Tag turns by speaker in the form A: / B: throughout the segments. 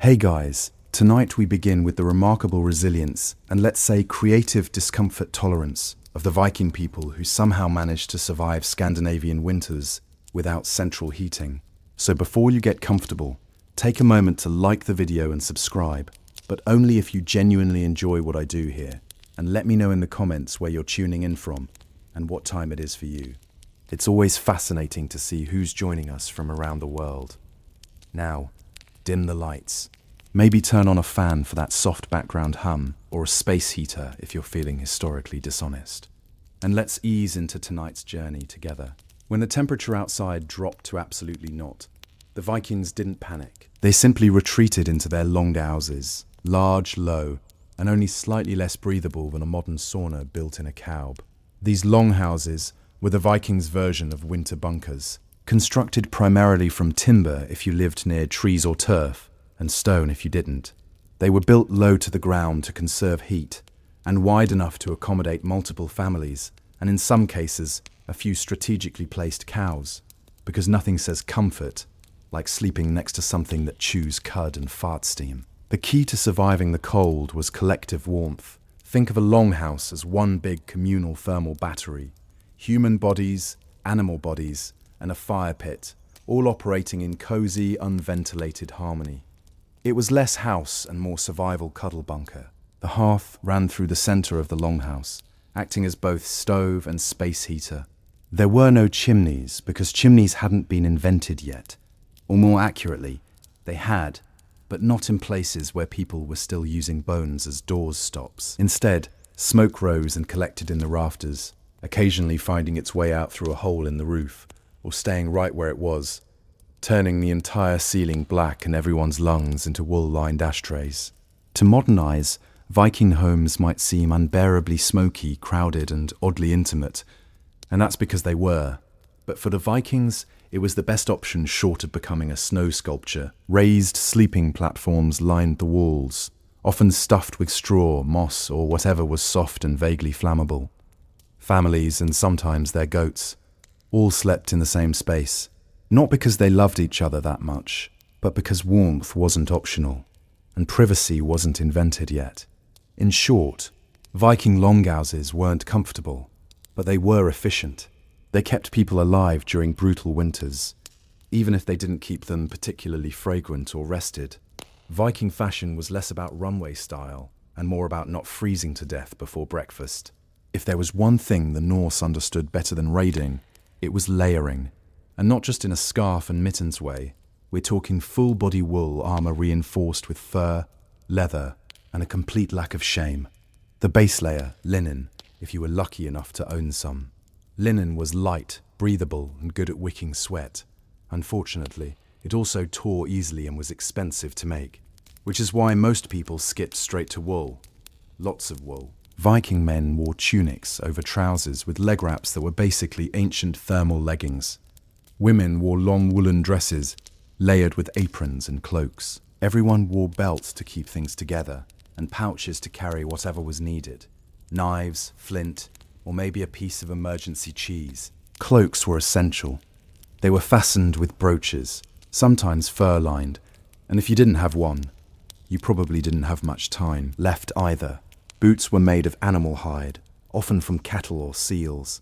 A: Hey guys, tonight we begin with the remarkable resilience and let's say creative discomfort tolerance of the Viking people who somehow managed to survive Scandinavian winters without central heating. So before you get comfortable, take a moment to like the video and subscribe, but only if you genuinely enjoy what I do here, and let me know in the comments where you're tuning in from and what time it is for you. It's always fascinating to see who's joining us from around the world. Now, dim the lights. Maybe turn on a fan for that soft background hum, or a space heater if you're feeling historically dishonest. And let's ease into tonight's journey together. When the temperature outside dropped to absolutely naught, the Vikings didn't panic. They simply retreated into their longhouses, large, low, and only slightly less breathable than a modern sauna built in a caub. These longhouses were the Vikings' version of winter bunkers, constructed primarily from timber if you lived near trees or turf, and stone if you didn't. They were built low to the ground to conserve heat, and wide enough to accommodate multiple families, and in some cases, a few strategically placed cows, because nothing says comfort like sleeping next to something that chews cud and fart steam. The key to surviving the cold was collective warmth. Think of a longhouse as one big communal thermal battery. Human bodies, animal bodies, and a fire pit, all operating in cozy, unventilated harmony. It was less house and more survival cuddle bunker. The hearth ran through the center of the longhouse, acting as both stove and space heater. There were no chimneys because chimneys hadn't been invented yet. Or more accurately, they had, but not in places where people were still using bones as door stops. Instead, smoke rose and collected in the rafters, occasionally finding its way out through a hole in the roof, or staying right where it was, turning the entire ceiling black and everyone's lungs into wool-lined ashtrays. To modernize, Viking homes might seem unbearably smoky, crowded, and oddly intimate, and that's because they were. But for the Vikings, it was the best option short of becoming a snow sculpture. Raised sleeping platforms lined the walls, often stuffed with straw, moss, or whatever was soft and vaguely flammable. Families, and sometimes their goats, all slept in the same space. Not because they loved each other that much, but because warmth wasn't optional, and privacy wasn't invented yet. In short, Viking longhouses weren't comfortable, but they were efficient. They kept people alive during brutal winters, even if they didn't keep them particularly fragrant or rested. Viking fashion was less about runway style, and more about not freezing to death before breakfast. If there was one thing the Norse understood better than raiding, it was layering. And not just in a scarf and mittens way. We're talking full-body wool armor reinforced with fur, leather, and a complete lack of shame. The base layer, linen, if you were lucky enough to own some. Linen was light, breathable, and good at wicking sweat. Unfortunately, it also tore easily and was expensive to make, which is why most people skipped straight to wool. Lots of wool. Viking men wore tunics over trousers with leg wraps that were basically ancient thermal leggings. Women wore long woolen dresses, layered with aprons and cloaks. Everyone wore belts to keep things together, and pouches to carry whatever was needed. Knives, flint, or maybe a piece of emergency cheese. Cloaks were essential. They were fastened with brooches, sometimes fur-lined, and if you didn't have one, you probably didn't have much time left either. Boots were made of animal hide, often from cattle or seals,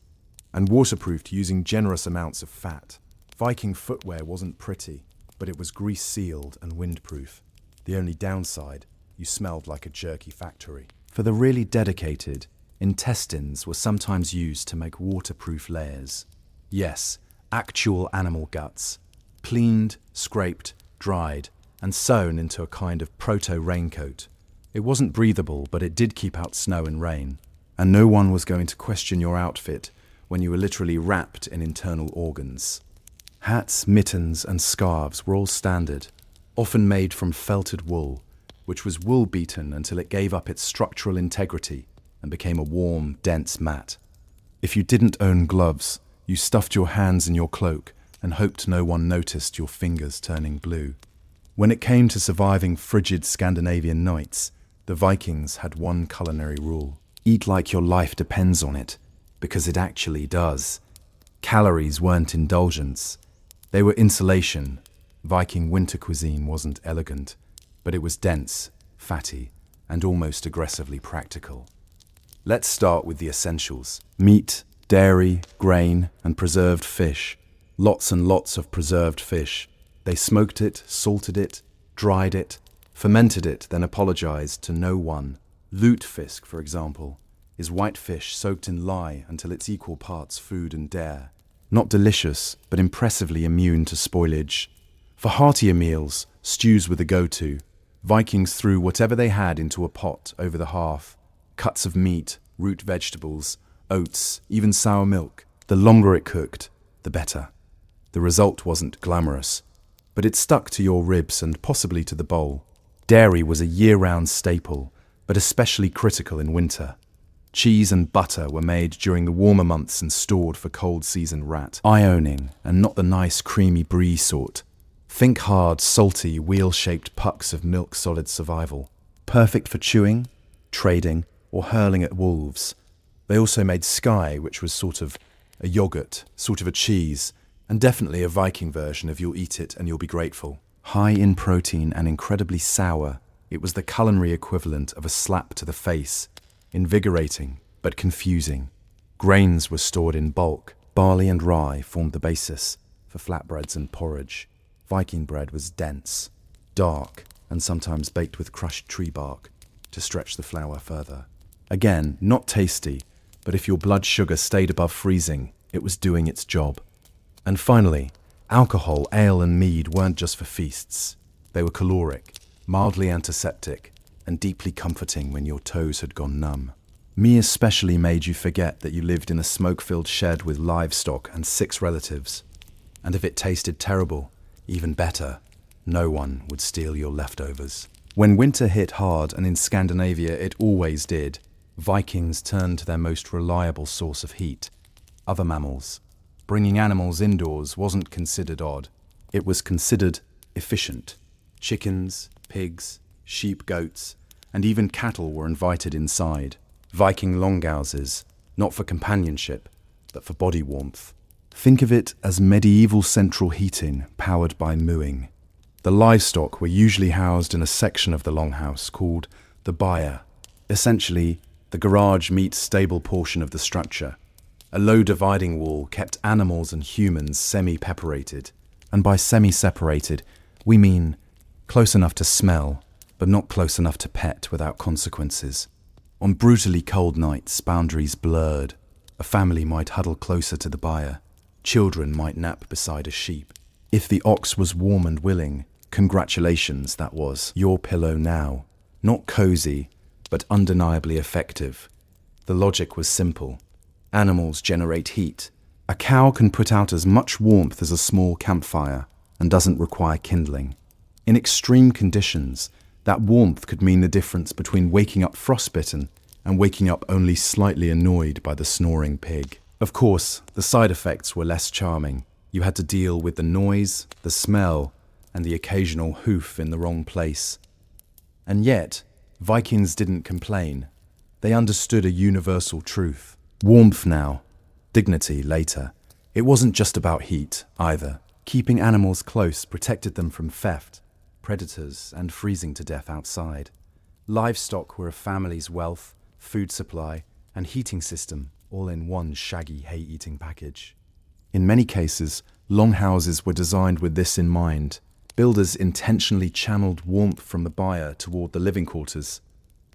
A: and waterproofed using generous amounts of fat. Viking footwear wasn't pretty, but it was grease-sealed and windproof. The only downside, you smelled like a jerky factory. For the really dedicated, intestines were sometimes used to make waterproof layers. Yes, actual animal guts, cleaned, scraped, dried, and sewn into a kind of proto-raincoat. It wasn't breathable, but it did keep out snow and rain, and no one was going to question your outfit when you were literally wrapped in internal organs. Hats, mittens, and scarves were all standard, often made from felted wool, which was wool beaten until it gave up its structural integrity and became a warm, dense mat. If you didn't own gloves, you stuffed your hands in your cloak and hoped no one noticed your fingers turning blue. When it came to surviving frigid Scandinavian nights, the Vikings had one culinary rule. Eat like your life depends on it, because it actually does. Calories weren't indulgence. They were insulation. Viking winter cuisine wasn't elegant, but it was dense, fatty, and almost aggressively practical. Let's start with the essentials: meat, dairy, grain, and preserved fish. Lots and lots of preserved fish. They smoked it, salted it, dried it, fermented it, then apologized to no one. Lutefisk, for example, is white fish soaked in lye until it's equal parts food and dare. Not delicious, but impressively immune to spoilage. For heartier meals, stews were the go-to. Vikings threw whatever they had into a pot over the hearth. Cuts of meat, root vegetables, oats, even sour milk. The longer it cooked, the better. The result wasn't glamorous, but it stuck to your ribs and possibly to the bowl. Dairy was a year-round staple, but especially critical in winter. Cheese and butter were made during the warmer months and stored for cold-season rat. Eye-owning, and not the nice creamy brie sort. Think hard, salty, wheel-shaped pucks of milk-solid survival. Perfect for chewing, trading, or hurling at wolves. They also made sky, which was sort of a yogurt, sort of a cheese, and definitely a Viking version of you'll eat it and you'll be grateful. High in protein and incredibly sour, it was the culinary equivalent of a slap to the face. Invigorating, but confusing. Grains were stored in bulk. Barley and rye formed the basis for flatbreads and porridge. Viking bread was dense, dark, and sometimes baked with crushed tree bark to stretch the flour further. Again, not tasty, but if your blood sugar stayed above freezing, it was doing its job. And finally, alcohol, ale and mead weren't just for feasts. They were caloric, mildly antiseptic, and deeply comforting when your toes had gone numb. Me especially made you forget that you lived in a smoke-filled shed with livestock and 6 relatives. And if it tasted terrible, even better, no one would steal your leftovers. When winter hit hard, and in Scandinavia it always did, Vikings turned to their most reliable source of heat: other mammals. Bringing animals indoors wasn't considered odd. It was considered efficient. Chickens, pigs, sheep, goats, and even cattle were invited inside. Viking longhouses, not for companionship, but for body warmth. Think of it as medieval central heating powered by mooing. The livestock were usually housed in a section of the longhouse called the byre, essentially the garage meets stable portion of the structure. A low dividing wall kept animals and humans semi-separated, and by semi-separated, we mean close enough to smell, but not close enough to pet without consequences. On brutally cold nights, boundaries blurred. A family might huddle closer to the byre. Children might nap beside a sheep. If the ox was warm and willing, congratulations, that was your pillow now. Not cozy, but undeniably effective. The logic was simple. Animals generate heat. A cow can put out as much warmth as a small campfire and doesn't require kindling. In extreme conditions, that warmth could mean the difference between waking up frostbitten and waking up only slightly annoyed by the snoring pig. Of course, the side effects were less charming. You had to deal with the noise, the smell, and the occasional hoof in the wrong place. And yet, Vikings didn't complain. They understood a universal truth. Warmth now, dignity later. It wasn't just about heat, either. Keeping animals close protected them from theft, predators, and freezing to death outside. Livestock were a family's wealth, food supply, and heating system, all in one shaggy hay-eating package. In many cases, longhouses were designed with this in mind. Builders intentionally channeled warmth from the byre toward the living quarters.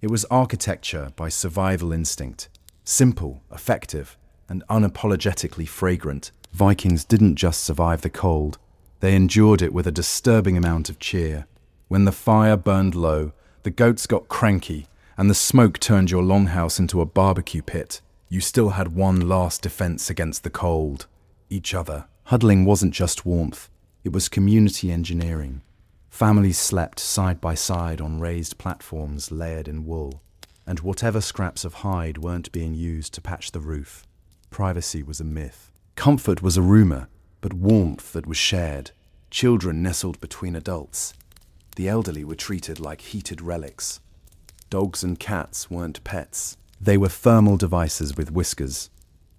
A: It was architecture by survival instinct. Simple, effective, and unapologetically fragrant. Vikings didn't just survive the cold. They endured it with a disturbing amount of cheer. When the fire burned low, the goats got cranky, and the smoke turned your longhouse into a barbecue pit, you still had one last defense against the cold: each other. Huddling wasn't just warmth, it was community engineering. Families slept side by side on raised platforms layered in wool, and whatever scraps of hide weren't being used to patch the roof. Privacy was a myth. Comfort was a rumor, but warmth that was shared. Children nestled between adults. The elderly were treated like heated relics. Dogs and cats weren't pets. They were thermal devices with whiskers.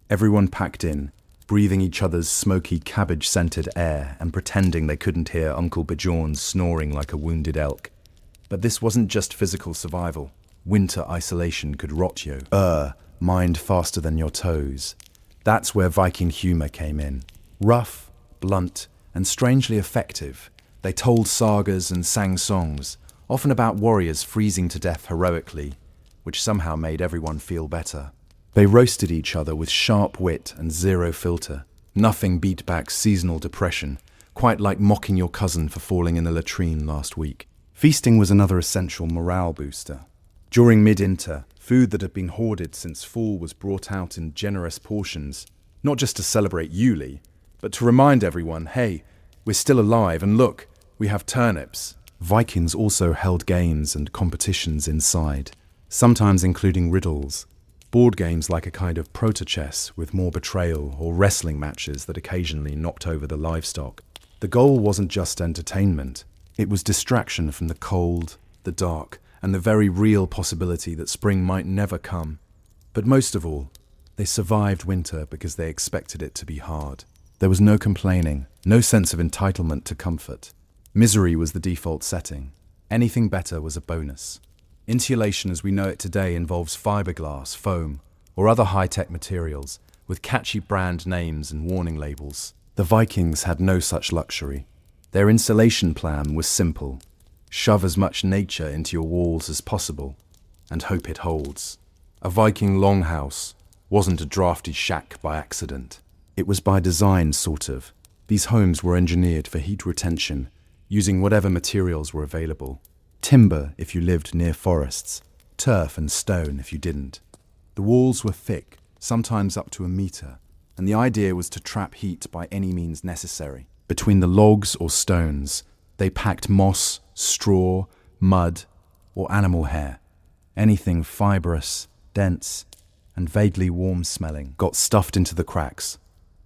A: Everyone packed in, breathing each other's smoky cabbage-scented air and pretending they couldn't hear Uncle Bjorn snoring like a wounded elk. But this wasn't just physical survival. Winter isolation could rot you. Mind faster than your toes. That's where Viking humor came in. Rough, blunt, and strangely effective, they told sagas and sang songs, often about warriors freezing to death heroically, which somehow made everyone feel better. They roasted each other with sharp wit and zero filter. Nothing beat back seasonal depression, quite like mocking your cousin for falling in a latrine last week. Feasting was another essential morale booster. During mid-winter, food that had been hoarded since fall was brought out in generous portions, not just to celebrate Yuli, but to remind everyone, hey, we're still alive and look, we have turnips. Vikings also held games and competitions inside, sometimes including riddles, board games like a kind of proto-chess with more betrayal, or wrestling matches that occasionally knocked over the livestock. The goal wasn't just entertainment, it was distraction from the cold, the dark, and the very real possibility that spring might never come. But most of all, they survived winter because they expected it to be hard. There was no complaining, no sense of entitlement to comfort. Misery was the default setting. Anything better was a bonus. Insulation as we know it today involves fiberglass, foam, or other high-tech materials with catchy brand names and warning labels. The Vikings had no such luxury. Their insulation plan was simple. Shove as much nature into your walls as possible and hope it holds. A Viking longhouse wasn't a drafty shack by accident. It was by design, sort of. These homes were engineered for heat retention, using whatever materials were available. Timber if you lived near forests, turf and stone if you didn't. The walls were thick, sometimes up to a meter, and the idea was to trap heat by any means necessary. Between the logs or stones, they packed moss, straw, mud, or animal hair. Anything fibrous, dense, and vaguely warm-smelling got stuffed into the cracks.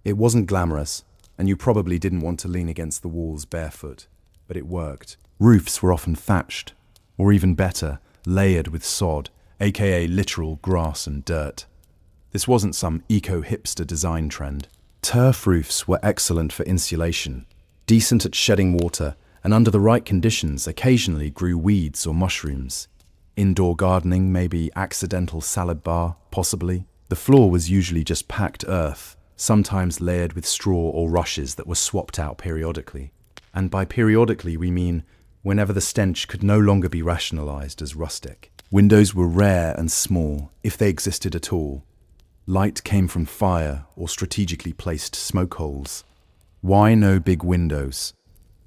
A: It wasn't glamorous, and you probably didn't want to lean against the walls barefoot, but it worked. Roofs were often thatched, or even better, layered with sod, aka literal grass and dirt. This wasn't some eco-hipster design trend. Turf roofs were excellent for insulation, decent at shedding water, and under the right conditions occasionally grew weeds or mushrooms. Indoor gardening, maybe accidental salad bar, possibly. The floor was usually just packed earth, sometimes layered with straw or rushes that were swapped out periodically. And by periodically we mean whenever the stench could no longer be rationalized as rustic. Windows were rare and small, if they existed at all. Light came from fire or strategically placed smoke holes. Why no big windows?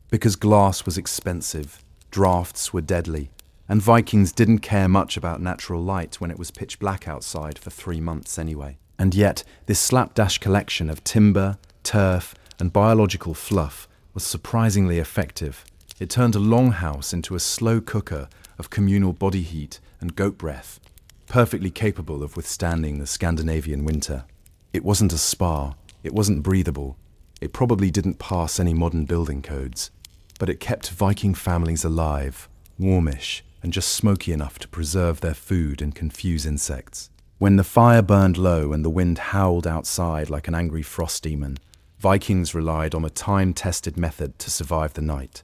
A: Because glass was expensive, drafts were deadly, and Vikings didn't care much about natural light when it was pitch black outside for 3 months anyway. And yet, this slapdash collection of timber, turf, and biological fluff was surprisingly effective. It turned a longhouse into a slow cooker of communal body heat and goat breath, perfectly capable of withstanding the Scandinavian winter. It wasn't a spa, it wasn't breathable, it probably didn't pass any modern building codes, but it kept Viking families alive, warmish, and just smoky enough to preserve their food and confuse insects. When the fire burned low and the wind howled outside like an angry frost demon, Vikings relied on a time-tested method to survive the night.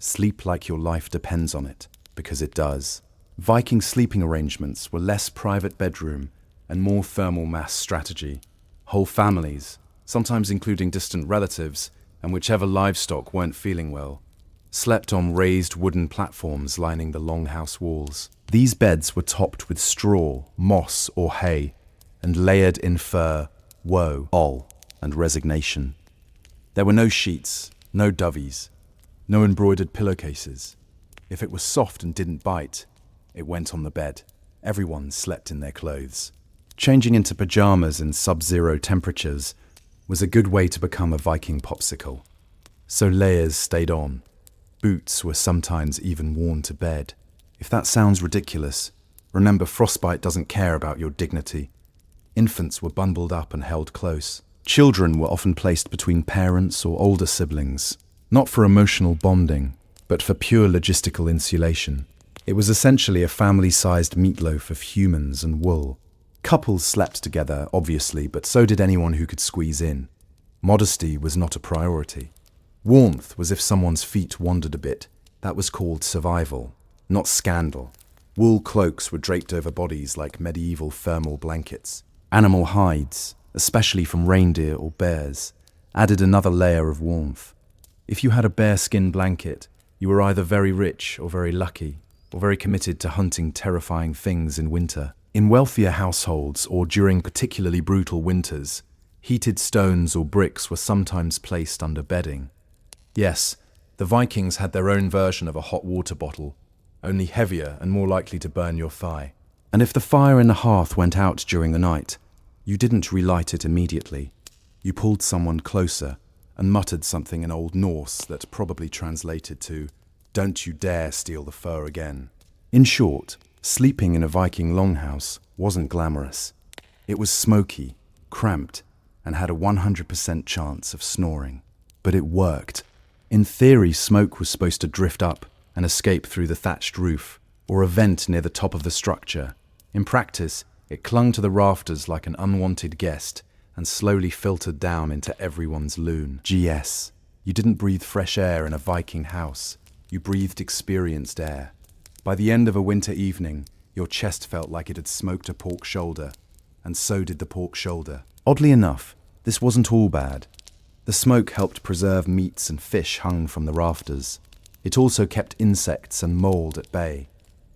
A: Sleep like your life depends on it, because it does. Viking sleeping arrangements were less private bedroom and more thermal mass strategy. Whole families, sometimes including distant relatives, and whichever livestock weren't feeling well, slept on raised wooden platforms lining the longhouse walls. These beds were topped with straw, moss, or hay, and layered in fur, woe, ol, and resignation. There were no sheets, no dovies, no embroidered pillowcases. If it was soft and didn't bite, it went on the bed. Everyone slept in their clothes. Changing into pajamas in sub-zero temperatures was a good way to become a Viking popsicle. So layers stayed on. Boots were sometimes even worn to bed. If that sounds ridiculous, remember frostbite doesn't care about your dignity. Infants were bundled up and held close. Children were often placed between parents or older siblings, not for emotional bonding, but for pure logistical insulation. It was essentially a family-sized meatloaf of humans and wool. Couples slept together, obviously, but so did anyone who could squeeze in. Modesty was not a priority. Warmth was if someone's feet wandered a bit. That was called survival. not scandal. Wool cloaks were draped over bodies like medieval thermal blankets. Animal hides, especially from reindeer or bears, added another layer of warmth. If you had a bearskin blanket, you were either very rich or very lucky, or very committed to hunting terrifying things in winter. In wealthier households, or during particularly brutal winters, heated stones or bricks were sometimes placed under bedding. Yes, the Vikings had their own version of a hot water bottle, only heavier and more likely to burn your thigh. And if the fire in the hearth went out during the night, you didn't relight it immediately. You pulled someone closer and muttered something in Old Norse that probably translated to, "Don't you dare steal the fur again." In short, sleeping in a Viking longhouse wasn't glamorous. It was smoky, cramped, and had a 100% chance of snoring. But it worked. In theory, smoke was supposed to drift up and escape through the thatched roof, or a vent near the top of the structure. In practice, it clung to the rafters like an unwanted guest and slowly filtered down into everyone's loon. GS. You didn't breathe fresh air in a Viking house. You breathed experienced air. By the end of a winter evening, your chest felt like it had smoked a pork shoulder, and so did the pork shoulder. Oddly enough, this wasn't all bad. The smoke helped preserve meats and fish hung from the rafters. It also kept insects and mold at bay.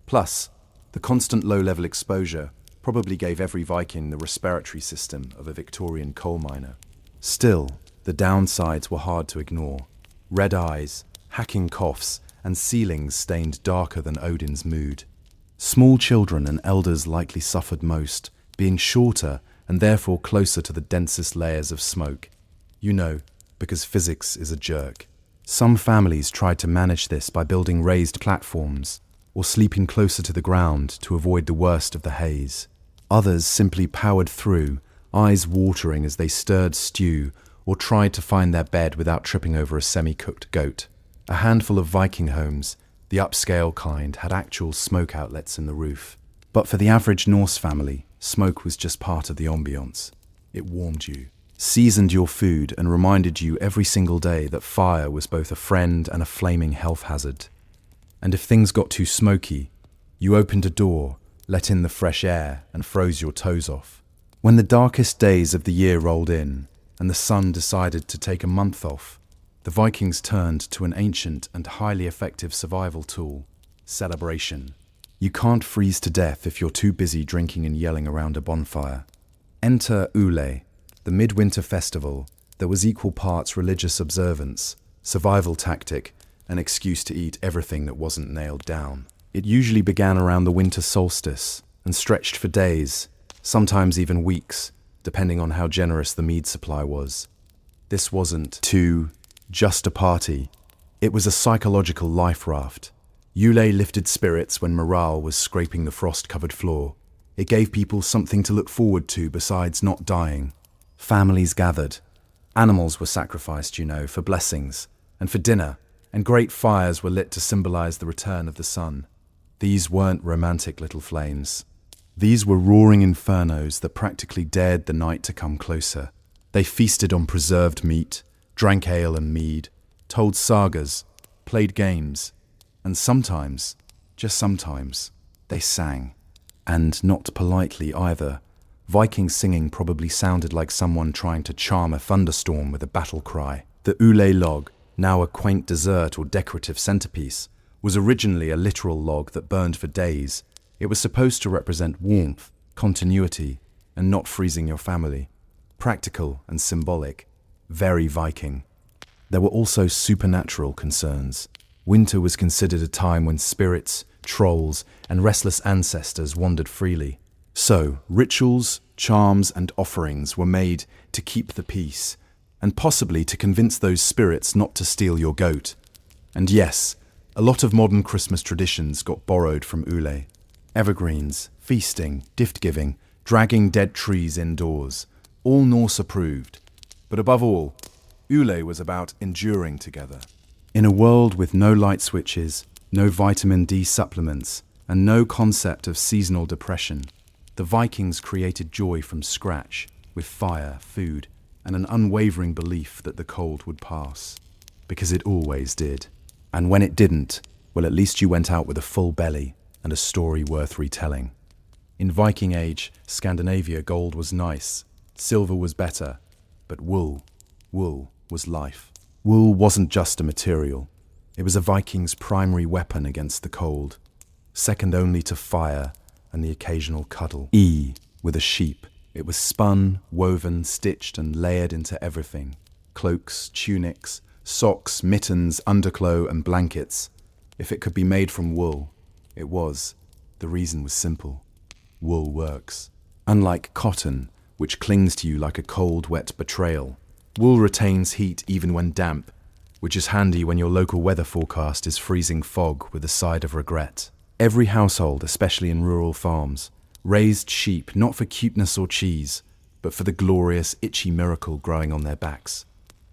A: Plus, the constant low-level exposure probably gave every Viking the respiratory system of a Victorian coal miner. Still, the downsides were hard to ignore. Red eyes, hacking coughs, and ceilings stained darker than Odin's mood. Small children and elders likely suffered most, being shorter and therefore closer to the densest layers of smoke. You know, because physics is a jerk. Some families tried to manage this by building raised platforms or sleeping closer to the ground to avoid the worst of the haze. Others simply powered through, eyes watering as they stirred stew or tried to find their bed without tripping over a semi-cooked goat. A handful of Viking homes, the upscale kind, had actual smoke outlets in the roof. But for the average Norse family, smoke was just part of the ambience. It warmed you, seasoned your food, and reminded you every single day that fire was both a friend and a flaming health hazard. And if things got too smoky, you opened a door, let in the fresh air, and froze your toes off. When the darkest days of the year rolled in, and the sun decided to take a month off, the Vikings turned to an ancient and highly effective survival tool: celebration. You can't freeze to death if you're too busy drinking and yelling around a bonfire. Enter Ule, the midwinter festival that was equal parts religious observance, survival tactic, and excuse to eat everything that wasn't nailed down. It usually began around the winter solstice and stretched for days, sometimes even weeks, depending on how generous the mead supply was. This wasn't just a party. It was a psychological life raft. Yule lifted spirits when morale was scraping the frost-covered floor. It gave people something to look forward to besides not dying. Families gathered. Animals were sacrificed, for blessings and for dinner, and great fires were lit to symbolize the return of the sun. These weren't romantic little flames. These were roaring infernos that practically dared the night to come closer. They feasted on preserved meat, drank ale and mead, told sagas, played games, and sometimes, just sometimes, they sang. And not politely either. Viking singing probably sounded like someone trying to charm a thunderstorm with a battle cry. The Ule log, now a quaint dessert or decorative centerpiece, was originally a literal log that burned for days. It was supposed to represent warmth, continuity, and not freezing your family. Practical and symbolic. Very Viking. There were also supernatural concerns. Winter was considered a time when spirits, trolls, and restless ancestors wandered freely. So, rituals, charms, and offerings were made to keep the peace, and possibly to convince those spirits not to steal your goat. And yes, a lot of modern Christmas traditions got borrowed from Ule. Evergreens, feasting, gift-giving, dragging dead trees indoors, all Norse approved. But above all, Ule was about enduring together. In a world with no light switches, no vitamin D supplements, and no concept of seasonal depression, the Vikings created joy from scratch, with fire, food, and an unwavering belief that the cold would pass. Because it always did. And when it didn't, Well, at least you went out with a full belly and a story worth retelling. In Viking Age, Scandinavia, gold was nice, silver was better, but wool was life. Wool wasn't just a material. It was a Viking's primary weapon against the cold, second only to fire and the occasional cuddle. With a sheep. It was spun, woven, stitched, and layered into everything. Cloaks, tunics, socks, mittens, undercloth, and blankets. If it could be made from wool, it was. The reason was simple. Wool works. Unlike cotton, which clings to you like a cold, wet betrayal, wool retains heat even when damp, which is handy when your local weather forecast is freezing fog with a side of regret. Every household, especially in rural farms, raised sheep not for cuteness or cheese, but for the glorious, itchy miracle growing on their backs.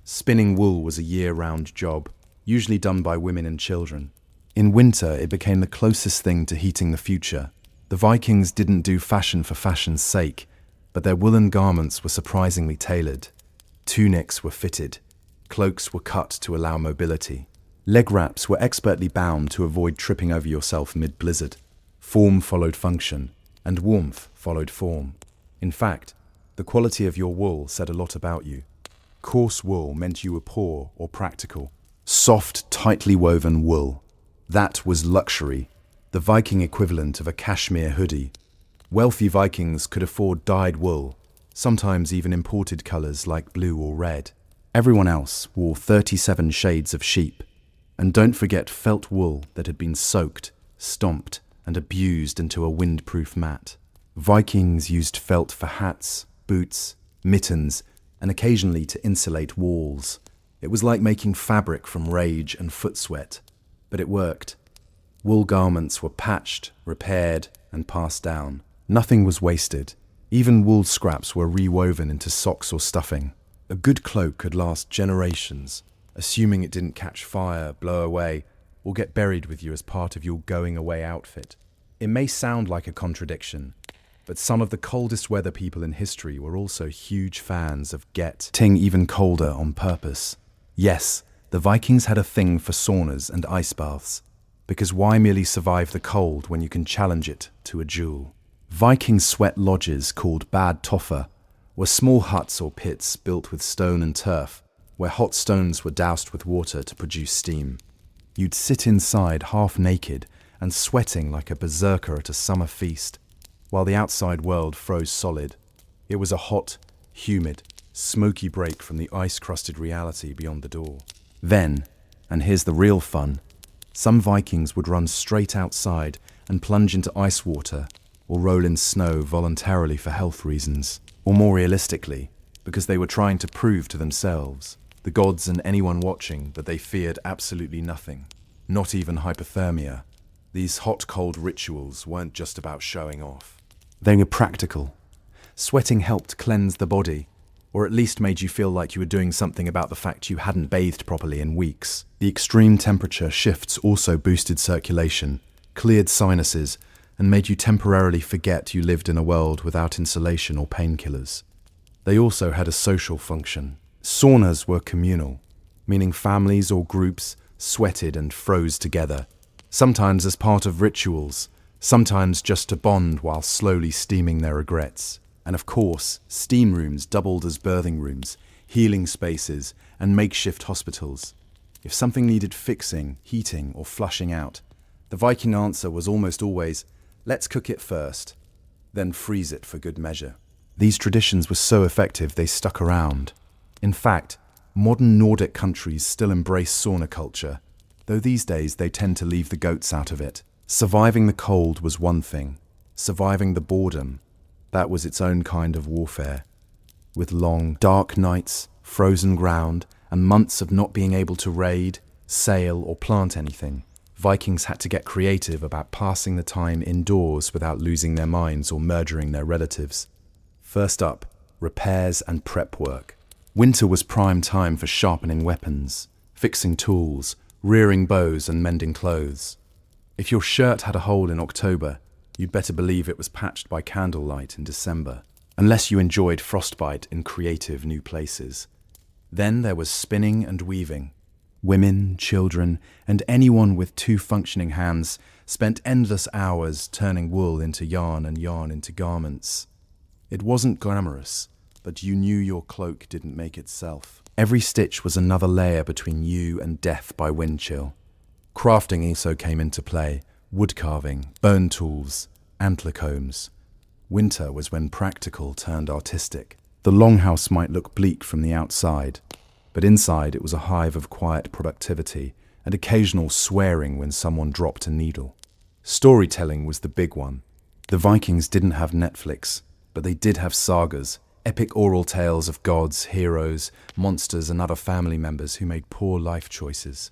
A: Spinning wool was a year-round job, usually done by women and children. In winter, it became the closest thing to heating the future. The Vikings didn't do fashion for fashion's sake, but their woolen garments were surprisingly tailored. Tunics were fitted. Cloaks were cut to allow mobility. Leg wraps were expertly bound to avoid tripping over yourself mid-blizzard. Form followed function, and warmth followed form. In fact, the quality of your wool said a lot about you. Coarse wool meant you were poor or practical. Soft, tightly woven wool. That was luxury, the Viking equivalent of a cashmere hoodie. Wealthy Vikings could afford dyed wool, sometimes even imported colours like blue or red. Everyone else wore 37 shades of sheep. And don't forget felt wool that had been soaked, stomped, and abused into a windproof mat. Vikings used felt for hats, boots, mittens, and occasionally to insulate walls. It was like making fabric from rage and foot sweat, but it worked. Wool garments were patched, repaired, and passed down. Nothing was wasted. Even wool scraps were rewoven into socks or stuffing. A good cloak could last generations, assuming it didn't catch fire, blow away, or get buried with you as part of your going-away outfit. It may sound like a contradiction, but some of the coldest weather people in history were also huge fans of getting even colder on purpose. Yes, the Vikings had a thing for saunas and ice baths, because why merely survive the cold when you can challenge it to a duel? Viking sweat lodges, called bad toffer, were small huts or pits built with stone and turf, where hot stones were doused with water to produce steam. You'd sit inside half naked and sweating like a berserker at a summer feast, while the outside world froze solid. It was a hot, humid, smoky break from the ice-crusted reality beyond the door. Then, and here's the real fun, some Vikings would run straight outside and plunge into ice water or roll in snow voluntarily for health reasons, or more realistically, because they were trying to prove to themselves, the gods and anyone watching, that they feared absolutely nothing, not even hypothermia. These hot-cold rituals weren't just about showing off. They were practical. Sweating helped cleanse the body, or at least made you feel like you were doing something about the fact you hadn't bathed properly in weeks. The extreme temperature shifts also boosted circulation, cleared sinuses, and made you temporarily forget you lived in a world without insulation or painkillers. They also had a social function. Saunas were communal, meaning families or groups sweated and froze together, sometimes as part of rituals, sometimes just to bond while slowly steaming their regrets. And of course, steam rooms doubled as birthing rooms, healing spaces, and makeshift hospitals. If something needed fixing, heating, or flushing out, the Viking answer was almost always, let's cook it first, then freeze it for good measure. These traditions were so effective they stuck around. In fact, modern Nordic countries still embrace sauna culture, though these days they tend to leave the goats out of it. Surviving the cold was one thing. Surviving the boredom, that was its own kind of warfare. With long, dark nights, frozen ground, and months of not being able to raid, sail, or plant anything, Vikings had to get creative about passing the time indoors without losing their minds or murdering their relatives. First up, repairs and prep work. Winter was prime time for sharpening weapons, fixing tools, rearing bows, and mending clothes. If your shirt had a hole in October, you'd better believe it was patched by candlelight in December, unless you enjoyed frostbite in creative new places. Then there was spinning and weaving. Women, children, and anyone with two functioning hands spent endless hours turning wool into yarn and yarn into garments. It wasn't glamorous, but you knew your cloak didn't make itself. Every stitch was another layer between you and death by wind chill. Crafting also came into play: wood carving, bone tools, antler combs. Winter was when practical turned artistic. The longhouse might look bleak from the outside, but inside it was a hive of quiet productivity and occasional swearing when someone dropped a needle. Storytelling was the big one. The Vikings didn't have Netflix, but they did have sagas, epic oral tales of gods, heroes, monsters, and other family members who made poor life choices.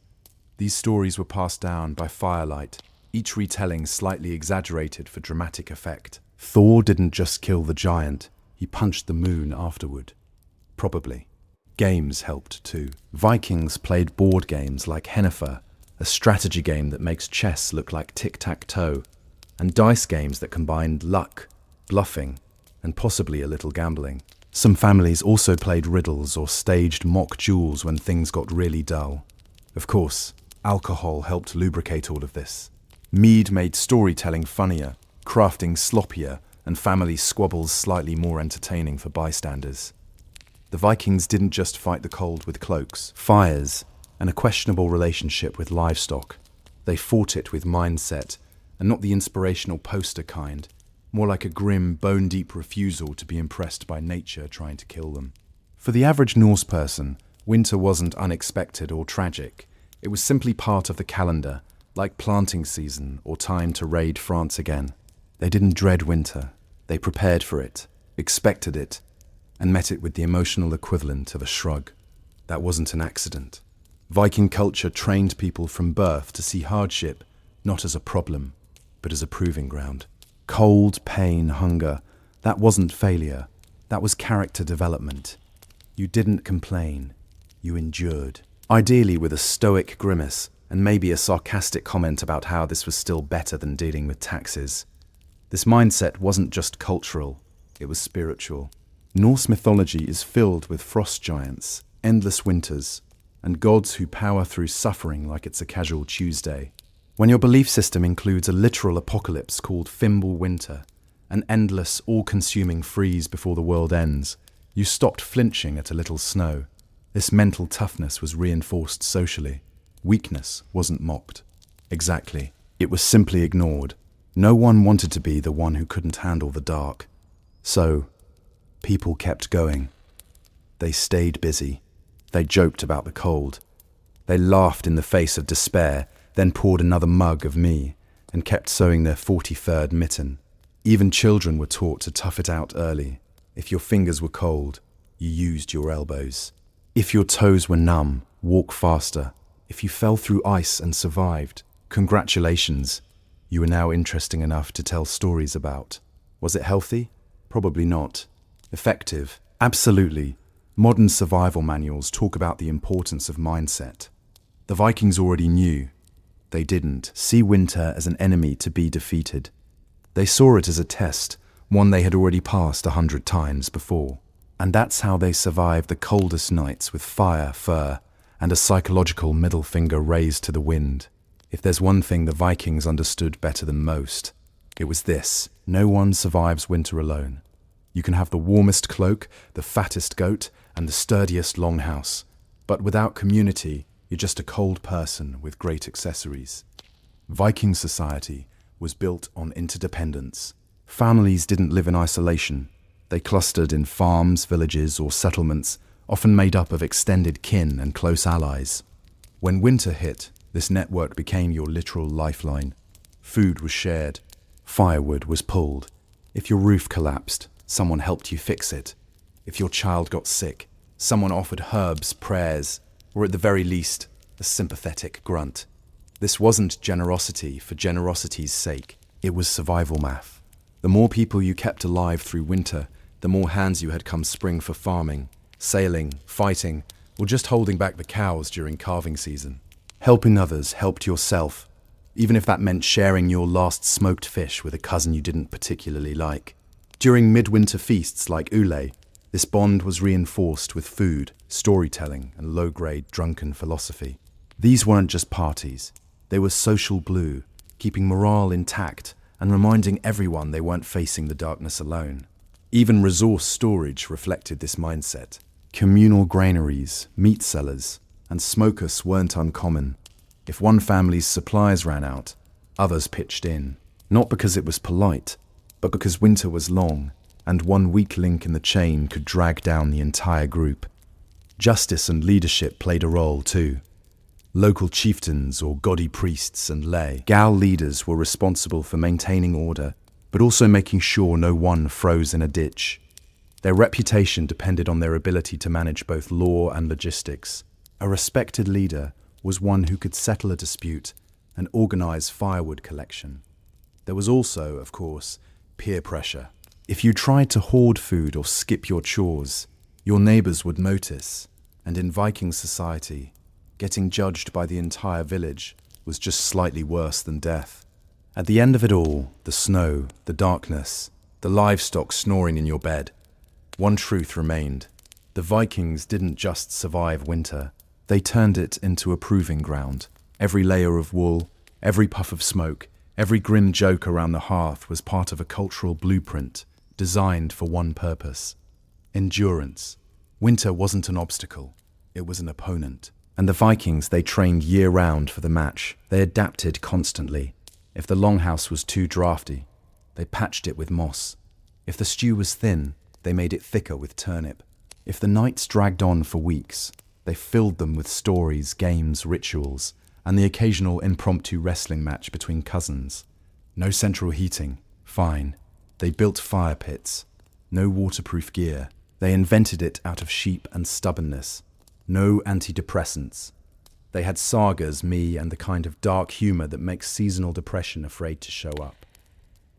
A: These stories were passed down by firelight, each retelling slightly exaggerated for dramatic effect. Thor didn't just kill the giant, he punched the moon afterward. Probably. Games helped too. Vikings played board games like Hennifer, a strategy game that makes chess look like tic-tac-toe, and dice games that combined luck, bluffing, and possibly a little gambling. Some families also played riddles or staged mock duels when things got really dull. Of course, alcohol helped lubricate all of this. Mead made storytelling funnier, crafting sloppier, and family squabbles slightly more entertaining for bystanders. The Vikings didn't just fight the cold with cloaks, fires, and a questionable relationship with livestock. They fought it with mindset, and not the inspirational poster kind, more like a grim, bone-deep refusal to be impressed by nature trying to kill them. For the average Norse person, winter wasn't unexpected or tragic. It was simply part of the calendar, like planting season or time to raid France again. They didn't dread winter. They prepared for it, expected it, and met it with the emotional equivalent of a shrug. That wasn't an accident. Viking culture trained people from birth to see hardship not as a problem, but as a proving ground. Cold, pain, hunger, that wasn't failure. That was character development. You didn't complain. You endured. Ideally with a stoic grimace and maybe a sarcastic comment about how this was still better than dealing with taxes. This mindset wasn't just cultural, it was spiritual. Norse mythology is filled with frost giants, endless winters, and gods who power through suffering like it's a casual Tuesday. When your belief system includes a literal apocalypse called Fimble Winter, an endless, all-consuming freeze before the world ends, you stopped flinching at a little snow. This mental toughness was reinforced socially. Weakness wasn't mocked. Exactly. It was simply ignored. No one wanted to be the one who couldn't handle the dark. So, people kept going. They stayed busy. They joked about the cold. They laughed in the face of despair, then poured another mug of me, and kept sewing their 43rd mitten. Even children were taught to tough it out early. If your fingers were cold, you used your elbows. If your toes were numb, walk faster. If you fell through ice and survived, congratulations. You were now interesting enough to tell stories about. Was it healthy? Probably not. Effective? Absolutely. Modern survival manuals talk about the importance of mindset. The Vikings already knew. They didn't see winter as an enemy to be defeated. They saw it as a test, one they had already passed 100 times before. And that's how they survived the coldest nights with fire, fur, and a psychological middle finger raised to the wind. If there's one thing the Vikings understood better than most, it was this: no one survives winter alone. You can have the warmest cloak, the fattest goat, and the sturdiest longhouse, but without community, you're just a cold person with great accessories. Viking society was built on interdependence. Families didn't live in isolation. They clustered in farms, villages, or settlements, often made up of extended kin and close allies. When winter hit, this network became your literal lifeline. Food was shared. Firewood was pulled. If your roof collapsed, someone helped you fix it. If your child got sick, someone offered herbs, prayers, or at the very least, a sympathetic grunt. This wasn't generosity for generosity's sake. It was survival math. The more people you kept alive through winter, the more hands you had come spring for farming, sailing, fighting, or just holding back the cows during calving season. Helping others helped yourself, even if that meant sharing your last smoked fish with a cousin you didn't particularly like. During midwinter feasts like Ule, this bond was reinforced with food, storytelling, and low-grade drunken philosophy. These weren't just parties. They were social glue, keeping morale intact and reminding everyone they weren't facing the darkness alone. Even resource storage reflected this mindset. Communal granaries, meat cellars, and smokers weren't uncommon. If one family's supplies ran out, others pitched in. Not because it was polite, but because winter was long, and one weak link in the chain could drag down the entire group. Justice and leadership played a role too. Local chieftains or gaudy priests and lay Gal leaders were responsible for maintaining order, but also making sure no one froze in a ditch. Their reputation depended on their ability to manage both law and logistics. A respected leader was one who could settle a dispute and organize firewood collection. There was also, of course, peer pressure. If you tried to hoard food or skip your chores, your neighbors would notice, and in Viking society, getting judged by the entire village was just slightly worse than death. At the end of it all, the snow, the darkness, the livestock snoring in your bed, one truth remained. The Vikings didn't just survive winter, they turned it into a proving ground. Every layer of wool, every puff of smoke, every grim joke around the hearth was part of a cultural blueprint designed for one purpose: endurance. Winter wasn't an obstacle, it was an opponent. And the Vikings, they trained year-round for the match. They adapted constantly. If the longhouse was too drafty, they patched it with moss. If the stew was thin, they made it thicker with turnip. If the nights dragged on for weeks, they filled them with stories, games, rituals, and the occasional impromptu wrestling match between cousins. No central heating, fine. They built fire pits. No waterproof gear. They invented it out of sheep and stubbornness. No antidepressants. They had sagas, and the kind of dark humor that makes seasonal depression afraid to show up.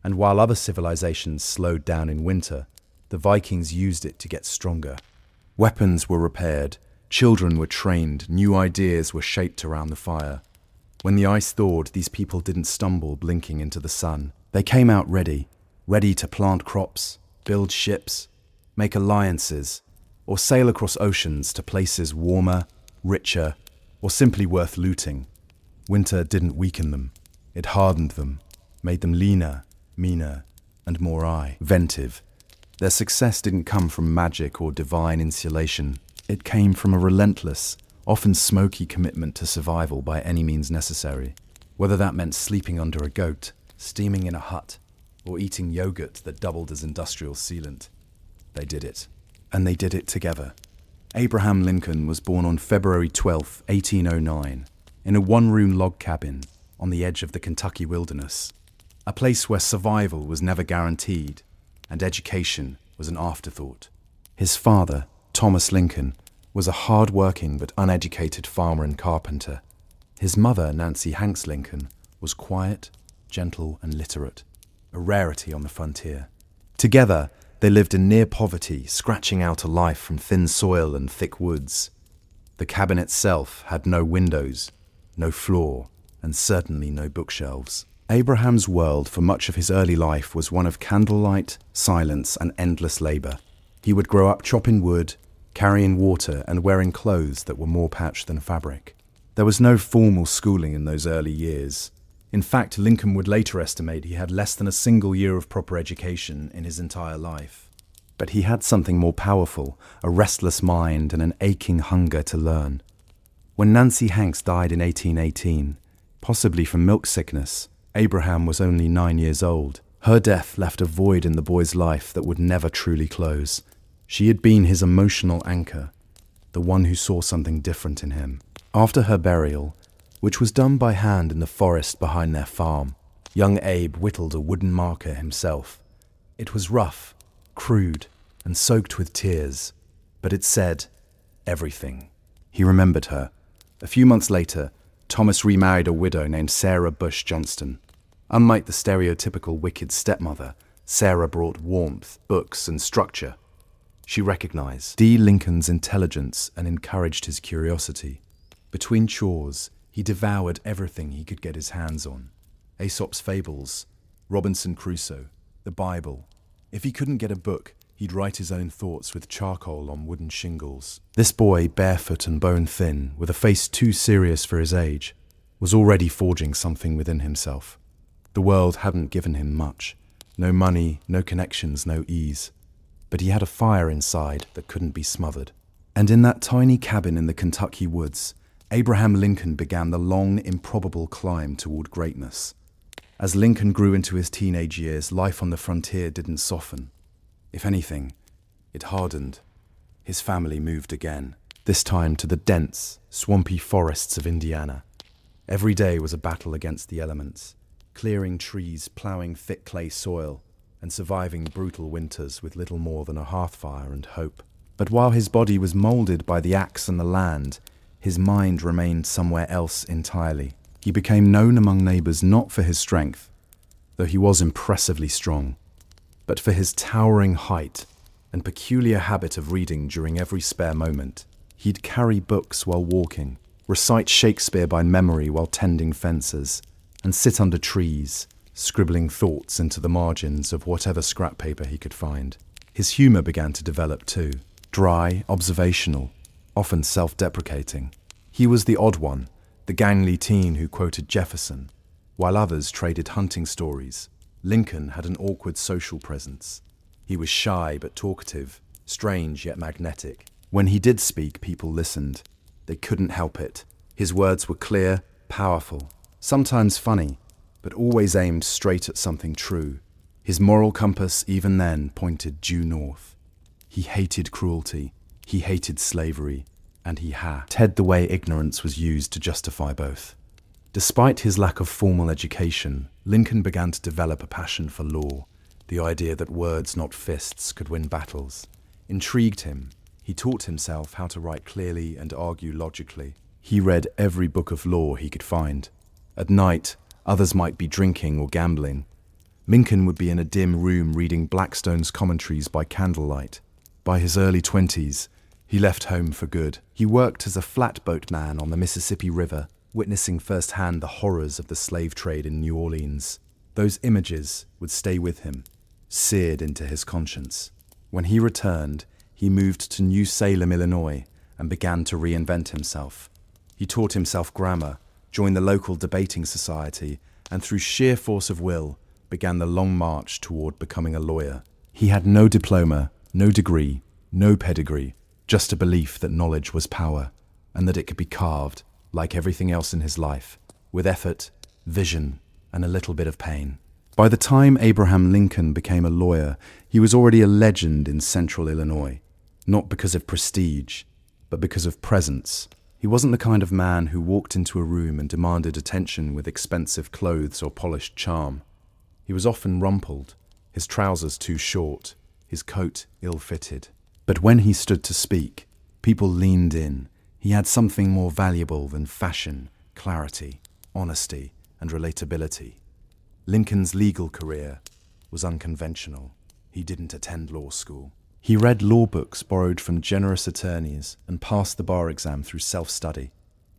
A: And while other civilizations slowed down in winter, the Vikings used it to get stronger. Weapons were repaired, children were trained, new ideas were shaped around the fire. When the ice thawed, these people didn't stumble blinking into the sun. They came out ready to plant crops, build ships, make alliances, or sail across oceans to places warmer, richer, or simply worth looting. Winter didn't weaken them. It hardened them, made them leaner, meaner, and more inventive. Their success didn't come from magic or divine insulation. It came from a relentless, often smoky commitment to survival by any means necessary. Whether that meant sleeping under a goat, steaming in a hut, or eating yogurt that doubled as industrial sealant. They did it. And they did it together. Abraham Lincoln was born on February 12, 1809, in a one-room log cabin on the edge of the Kentucky wilderness, a place where survival was never guaranteed and education was an afterthought. His father, Thomas Lincoln, was a hard-working but uneducated farmer and carpenter. His mother, Nancy Hanks Lincoln, was quiet, gentle, and literate, a rarity on the frontier. Together, they lived in near poverty, scratching out a life from thin soil and thick woods. The cabin itself had no windows, no floor, and certainly no bookshelves. Abraham's world for much of his early life was one of candlelight, silence, and endless labor. He would grow up chopping wood, carrying water, and wearing clothes that were more patched than fabric. There was no formal schooling in those early years. In fact, Lincoln would later estimate he had less than a single year of proper education in his entire life. But he had something more powerful, a restless mind and an aching hunger to learn. When Nancy Hanks died in 1818, possibly from milk sickness, Abraham was only 9 years old. Her death left a void in the boy's life that would never truly close. She had been his emotional anchor, the one who saw something different in him. After her burial, which was done by hand in the forest behind their farm, young Abe whittled a wooden marker himself. It was rough, crude, and soaked with tears, but it said everything. He remembered her. A few months later, Thomas remarried a widow named Sarah Bush Johnston. Unlike the stereotypical wicked stepmother, Sarah brought warmth, books, and structure. She recognized D. Lincoln's intelligence and encouraged his curiosity. Between chores, he devoured everything he could get his hands on. Aesop's fables, Robinson Crusoe, the Bible. If he couldn't get a book, He'd write his own thoughts with charcoal on wooden shingles. This boy, barefoot and bone-thin, with a face too serious for his age, was already forging something within himself. The world hadn't given him much. No money, no connections, no ease. But he had a fire inside that couldn't be smothered. And in that tiny cabin in the Kentucky woods, Abraham Lincoln began the long, improbable climb toward greatness. As Lincoln grew into his teenage years, life on the frontier didn't soften. If anything, it hardened. His family moved again, this time to the dense, swampy forests of Indiana. Every day was a battle against the elements, clearing trees, ploughing thick clay soil, and surviving brutal winters with little more than a hearth fire and hope. But while his body was molded by the axe and the land, his mind remained somewhere else entirely. He became known among neighbors not for his strength, though he was impressively strong, but for his towering height and peculiar habit of reading during every spare moment. He'd carry books while walking, recite Shakespeare by memory while tending fences, and sit under trees, scribbling thoughts into the margins of whatever scrap paper he could find. His humor began to develop too, dry, observational, often self-deprecating. He was the odd one, the gangly teen who quoted Jefferson, while others traded hunting stories. Lincoln had an awkward social presence. He was shy but talkative, strange yet magnetic. When he did speak, people listened. They couldn't help it. His words were clear, powerful, sometimes funny, but always aimed straight at something true. His moral compass, even then, pointed due north. He hated cruelty, he hated slavery, and he hated the way ignorance was used to justify both. Despite his lack of formal education, Lincoln began to develop a passion for law. The idea that words, not fists, could win battles intrigued him. He taught himself how to write clearly and argue logically. He read every book of law he could find. At night, others might be drinking or gambling. Lincoln would be in a dim room reading Blackstone's commentaries by candlelight. By his early 20s, he left home for good. He worked as a flatboat man on the Mississippi River, witnessing firsthand the horrors of the slave trade in New Orleans. Those images would stay with him, seared into his conscience. When he returned, he moved to New Salem, Illinois, and began to reinvent himself. He taught himself grammar, joined the local debating society, and through sheer force of will, began the long march toward becoming a lawyer. He had no diploma, no degree, no pedigree, just a belief that knowledge was power, and that it could be carved, like everything else in his life, with effort, vision, and a little bit of pain. By the time Abraham Lincoln became a lawyer, he was already a legend in central Illinois, not because of prestige, but because of presence. He wasn't the kind of man who walked into a room and demanded attention with expensive clothes or polished charm. He was often rumpled, his trousers too short, his coat ill-fitted. But when he stood to speak, people leaned in. He had something more valuable than fashion, clarity, honesty, and relatability. Lincoln's legal career was unconventional. He didn't attend law school. He read law books borrowed from generous attorneys and passed the bar exam through self-study.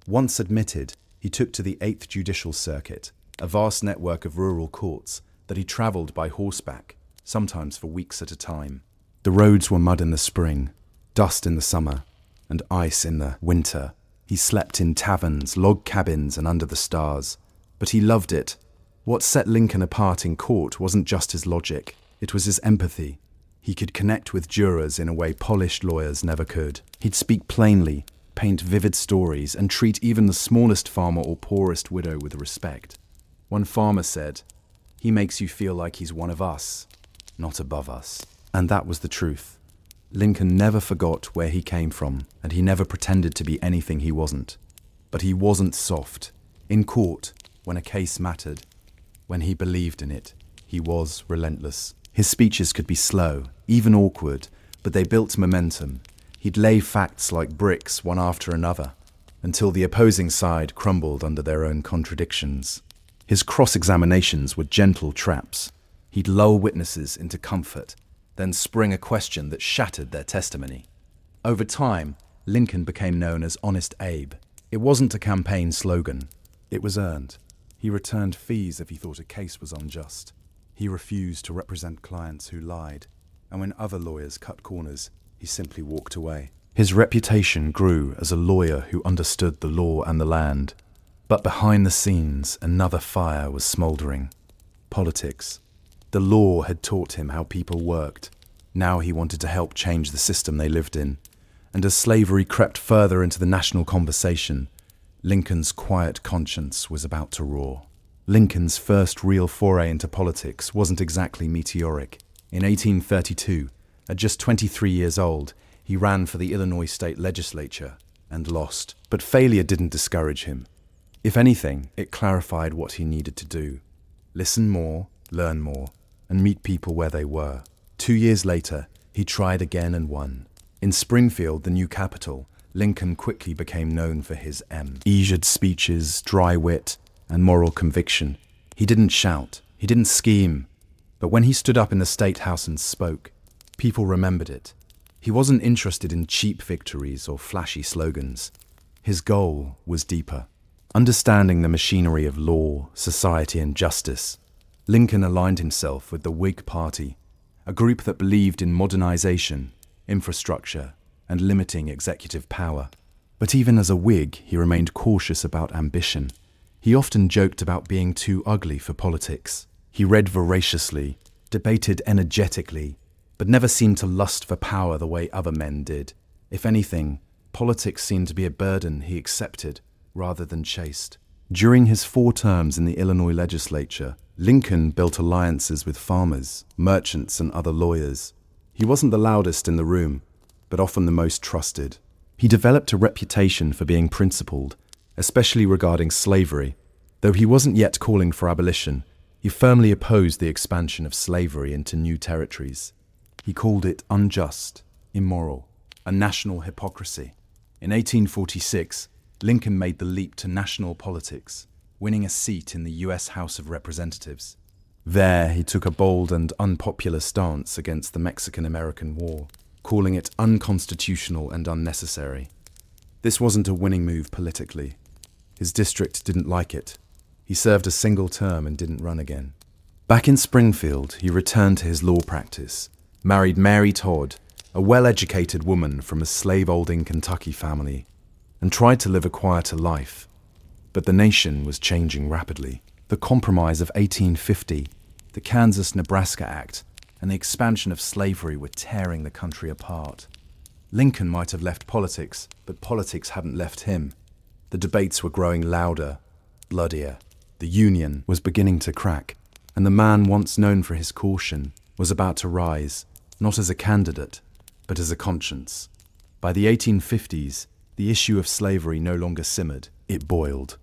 A: Once admitted, he took to the 8th Judicial Circuit, a vast network of rural courts that he traveled by horseback, sometimes for weeks at a time. The roads were mud in the spring, dust in the summer, and ice in the winter. He slept in taverns, log cabins, and under the stars. But he loved it. What set Lincoln apart in court wasn't just his logic, it was his empathy. He could connect with jurors in a way polished lawyers never could. He'd speak plainly, paint vivid stories, and treat even the smallest farmer or poorest widow with respect. One farmer said, "He makes you feel like he's one of us, not above us." And that was the truth. Lincoln never forgot where he came from, and he never pretended to be anything he wasn't. But he wasn't soft. In court, when a case mattered, when he believed in it, he was relentless. His speeches could be slow, even awkward, but they built momentum. He'd lay facts like bricks one after another, until the opposing side crumbled under their own contradictions. His cross-examinations were gentle traps. He'd lull witnesses into comfort, then spring a question that shattered their testimony. Over time, Lincoln became known as Honest Abe. It wasn't a campaign slogan. It was earned. He returned fees if he thought a case was unjust. He refused to represent clients who lied. and when other lawyers cut corners, he simply walked away. His reputation grew as a lawyer who understood the law and the land. But behind the scenes, another fire was smouldering. Politics. The law had taught him how people worked. Now he wanted to help change the system they lived in. And as slavery crept further into the national conversation, Lincoln's quiet conscience was about to roar. Lincoln's first real foray into politics wasn't exactly meteoric. In 1832, at just 23 years old, he ran for the Illinois state legislature and lost. But failure didn't discourage him. If anything, it clarified what he needed to do. Listen more, learn more, and meet people where they were. 2 years later, he tried again and won. In Springfield, the new capital, Lincoln quickly became known for his measured speeches, dry wit, and moral conviction. He didn't shout, he didn't scheme, but when he stood up in the State House and spoke, people remembered it. He wasn't interested in cheap victories or flashy slogans. His goal was deeper. Understanding the machinery of law, society, and justice, Lincoln aligned himself with the Whig Party, a group that believed in modernization, infrastructure, and limiting executive power. But even as a Whig, he remained cautious about ambition. He often joked about being too ugly for politics. He read voraciously, debated energetically, but never seemed to lust for power the way other men did. If anything, politics seemed to be a burden he accepted rather than chased. During his 4 terms in the Illinois legislature, Lincoln built alliances with farmers, merchants, and other lawyers. He wasn't the loudest in the room, but often the most trusted. He developed a reputation for being principled, especially regarding slavery. Though he wasn't yet calling for abolition, he firmly opposed the expansion of slavery into new territories. He called it unjust, immoral, a national hypocrisy. In 1846, Lincoln made the leap to national politics, winning a seat in the U.S. House of Representatives. There, he took a bold and unpopular stance against the Mexican-American War, calling it unconstitutional and unnecessary. This wasn't a winning move politically. His district didn't like it. He served a single term and didn't run again. Back in Springfield, he returned to his law practice, married Mary Todd, a well-educated woman from a slave-holding Kentucky family, and tried to live a quieter life. But the nation was changing rapidly. The Compromise of 1850, the Kansas-Nebraska Act, and the expansion of slavery were tearing the country apart. Lincoln might have left politics, but politics hadn't left him. The debates were growing louder, bloodier. The Union was beginning to crack, and the man once known for his caution was about to rise, not as a candidate, but as a conscience. By the 1850s, the issue of slavery no longer simmered, it boiled.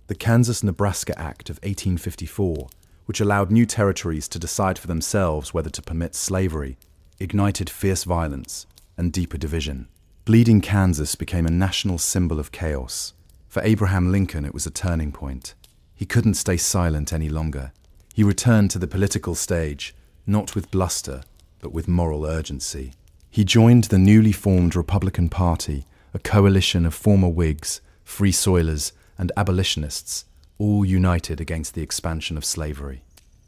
A: The Kansas-Nebraska Act of 1854, which allowed new territories to decide for themselves whether to permit slavery, ignited fierce violence and deeper division. Bleeding Kansas became a national symbol of chaos. For Abraham Lincoln, it was a turning point. He couldn't stay silent any longer. He returned to the political stage, not with bluster, but with moral urgency. He joined the newly formed Republican Party, a coalition of former Whigs, Free Soilers, and abolitionists, all united against the expansion of slavery.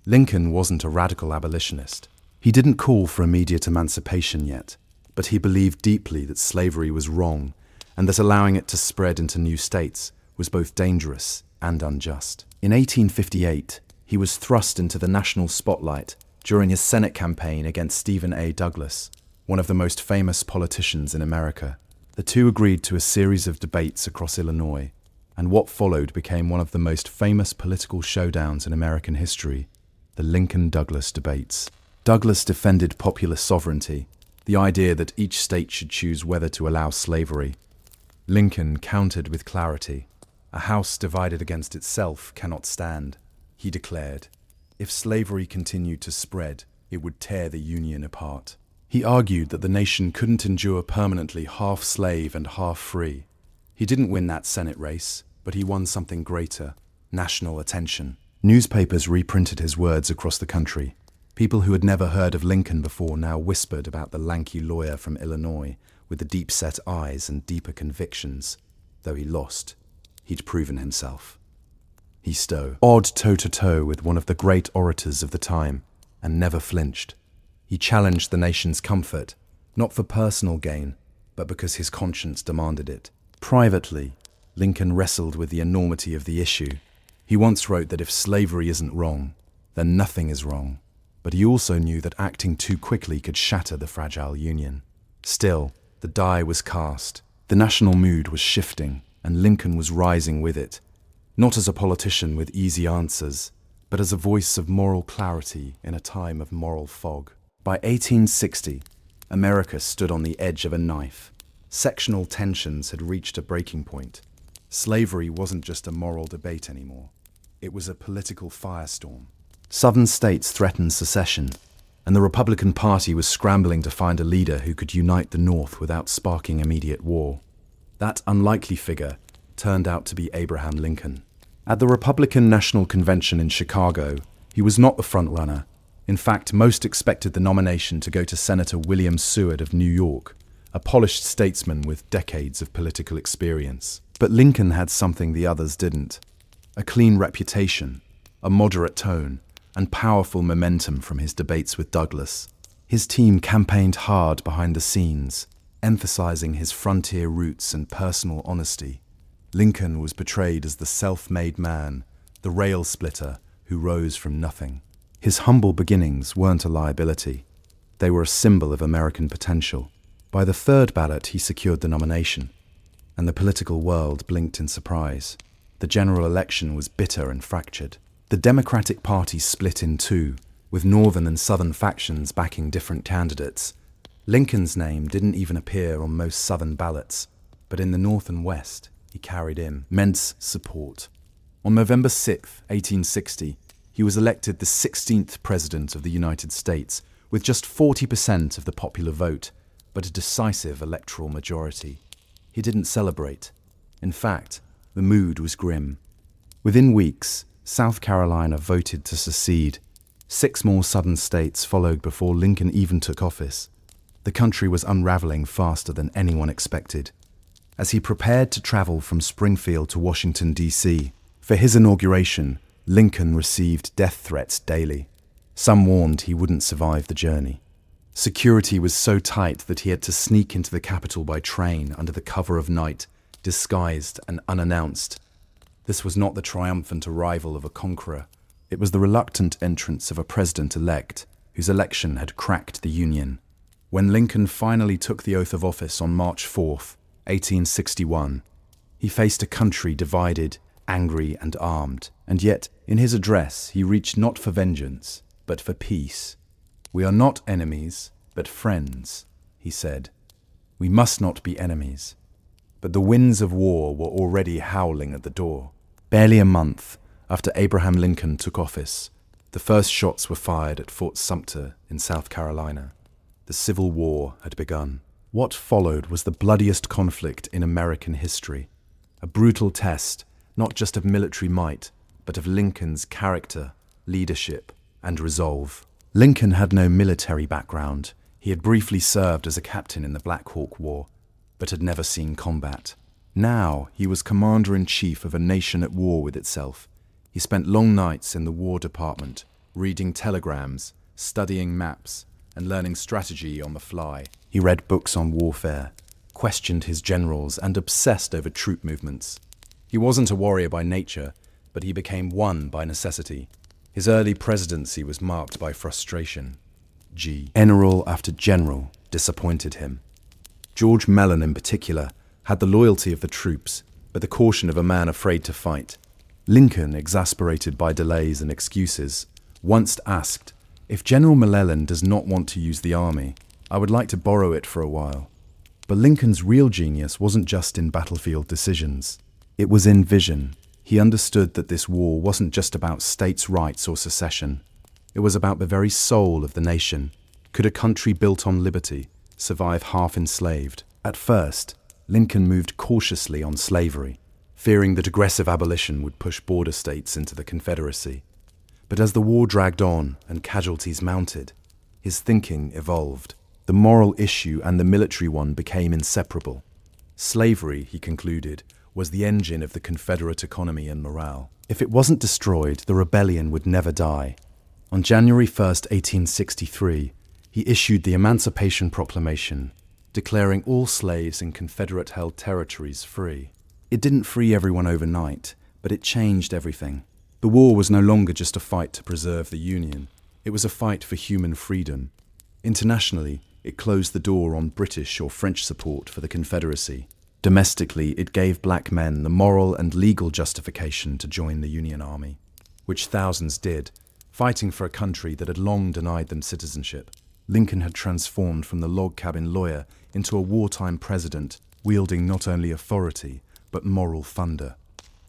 A: Lincoln wasn't a radical abolitionist. He didn't call for immediate emancipation yet, but he believed deeply that slavery was wrong and that allowing it to spread into new states was both dangerous and unjust. In 1858, he was thrust into the national spotlight during his Senate campaign against Stephen A. Douglas, one of the most famous politicians in America. The two agreed to a series of debates across Illinois, and what followed became one of the most famous political showdowns in American history, the Lincoln-Douglas debates. Douglas defended popular sovereignty, the idea that each state should choose whether to allow slavery. Lincoln countered with clarity. A house divided against itself cannot stand, he declared. If slavery continued to spread, it would tear the Union apart. He argued that the nation couldn't endure permanently half slave and half free. He didn't win that Senate race, but he won something greater: national attention. Newspapers reprinted his words across the country. People who had never heard of Lincoln before now whispered about the lanky lawyer from Illinois with the deep-set eyes and deeper convictions. Though he lost, he'd proven himself. He stood toe-to-toe with one of the great orators of the time and never flinched. He challenged the nation's comfort, not for personal gain, but because his conscience demanded it. Privately, Lincoln wrestled with the enormity of the issue. He once wrote that if slavery isn't wrong, then nothing is wrong. But he also knew that acting too quickly could shatter the fragile Union. Still, the die was cast. The national mood was shifting, and Lincoln was rising with it, not as a politician with easy answers, but as a voice of moral clarity in a time of moral fog. By 1860, America stood on the edge of a knife. Sectional tensions had reached a breaking point. Slavery wasn't just a moral debate anymore. It was a political firestorm. Southern states threatened secession, and the Republican Party was scrambling to find a leader who could unite the North without sparking immediate war. That unlikely figure turned out to be Abraham Lincoln. At the Republican National Convention in Chicago, he was not the frontrunner. In fact, most expected the nomination to go to Senator William Seward of New York, a polished statesman with decades of political experience. But Lincoln had something the others didn't: a clean reputation, a moderate tone, and powerful momentum from his debates with Douglas. His team campaigned hard behind the scenes, emphasizing his frontier roots and personal honesty. Lincoln was portrayed as the self-made man, the rail splitter who rose from nothing. His humble beginnings weren't a liability. They were a symbol of American potential. By the third ballot, he secured the nomination, and the political world blinked in surprise. The general election was bitter and fractured. The Democratic Party split in two, with northern and southern factions backing different candidates. Lincoln's name didn't even appear on most southern ballots, but in the North and West, he carried immense support. On November 6, 1860, he was elected the 16th President of the United States, with just 40% of the popular vote, but a decisive electoral majority. He didn't celebrate. In fact, the mood was grim. Within weeks, South Carolina voted to secede. 6 more southern states followed before Lincoln even took office. The country was unraveling faster than anyone expected. As he prepared to travel from Springfield to Washington, D.C., for his inauguration, Lincoln received death threats daily. Some warned he wouldn't survive the journey. Security was so tight that he had to sneak into the Capitol by train under the cover of night, disguised and unannounced. This was not the triumphant arrival of a conqueror. It was the reluctant entrance of a president-elect whose election had cracked the Union. When Lincoln finally took the oath of office on March 4th, 1861, he faced a country divided, angry and armed, and yet, in his address, he reached not for vengeance, but for peace. "We are not enemies, but friends," he said. "We must not be enemies." But the winds of war were already howling at the door. Barely a month after Abraham Lincoln took office, the first shots were fired at Fort Sumter in South Carolina. The Civil War had begun. What followed was the bloodiest conflict in American history, a brutal test not just of military might, but of Lincoln's character, leadership, and resolve. Lincoln had no military background. He had briefly served as a captain in the Black Hawk War, but had never seen combat. Now he was commander-in-chief of a nation at war with itself. He spent long nights in the War Department, reading telegrams, studying maps, and learning strategy on the fly. He read books on warfare, questioned his generals, and obsessed over troop movements. He wasn't a warrior by nature, but he became one by necessity. His early presidency was marked by frustration. General after general disappointed him. George Mellon, in particular, had the loyalty of the troops, but the caution of a man afraid to fight. Lincoln, exasperated by delays and excuses, once asked, "If General McClellan does not want to use the army, I would like to borrow it for a while." But Lincoln's real genius wasn't just in battlefield decisions. It was in vision. He understood that this war wasn't just about states' rights or secession. It was about the very soul of the nation. Could a country built on liberty survive half enslaved? At first, Lincoln moved cautiously on slavery, fearing that aggressive abolition would push border states into the Confederacy. But as the war dragged on and casualties mounted, his thinking evolved. The moral issue and the military one became inseparable. Slavery, he concluded, was the engine of the Confederate economy and morale. If it wasn't destroyed, the rebellion would never die. On January 1st, 1863, He issued the Emancipation Proclamation, declaring all slaves in Confederate-held territories free. It didn't free everyone overnight, but it changed everything. The war was no longer just a fight to preserve the Union. It was a fight for human freedom. Internationally, it closed the door on British or French support for the Confederacy. Domestically, it gave black men the moral and legal justification to join the Union Army, which thousands did, fighting for a country that had long denied them citizenship. Lincoln had transformed from the log cabin lawyer into a wartime president, wielding not only authority, but moral thunder.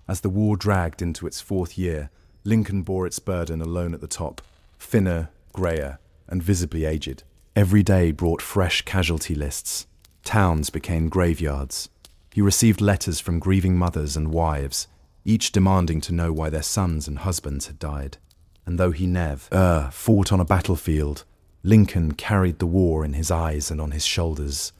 A: As the war dragged into its fourth year, Lincoln bore its burden alone at the top, thinner, greyer, and visibly aged. Every day brought fresh casualty lists. Towns became graveyards. He received letters from grieving mothers and wives, each demanding to know why their sons and husbands had died. And though he never fought on a battlefield, Lincoln carried the war in his eyes and on his shoulders.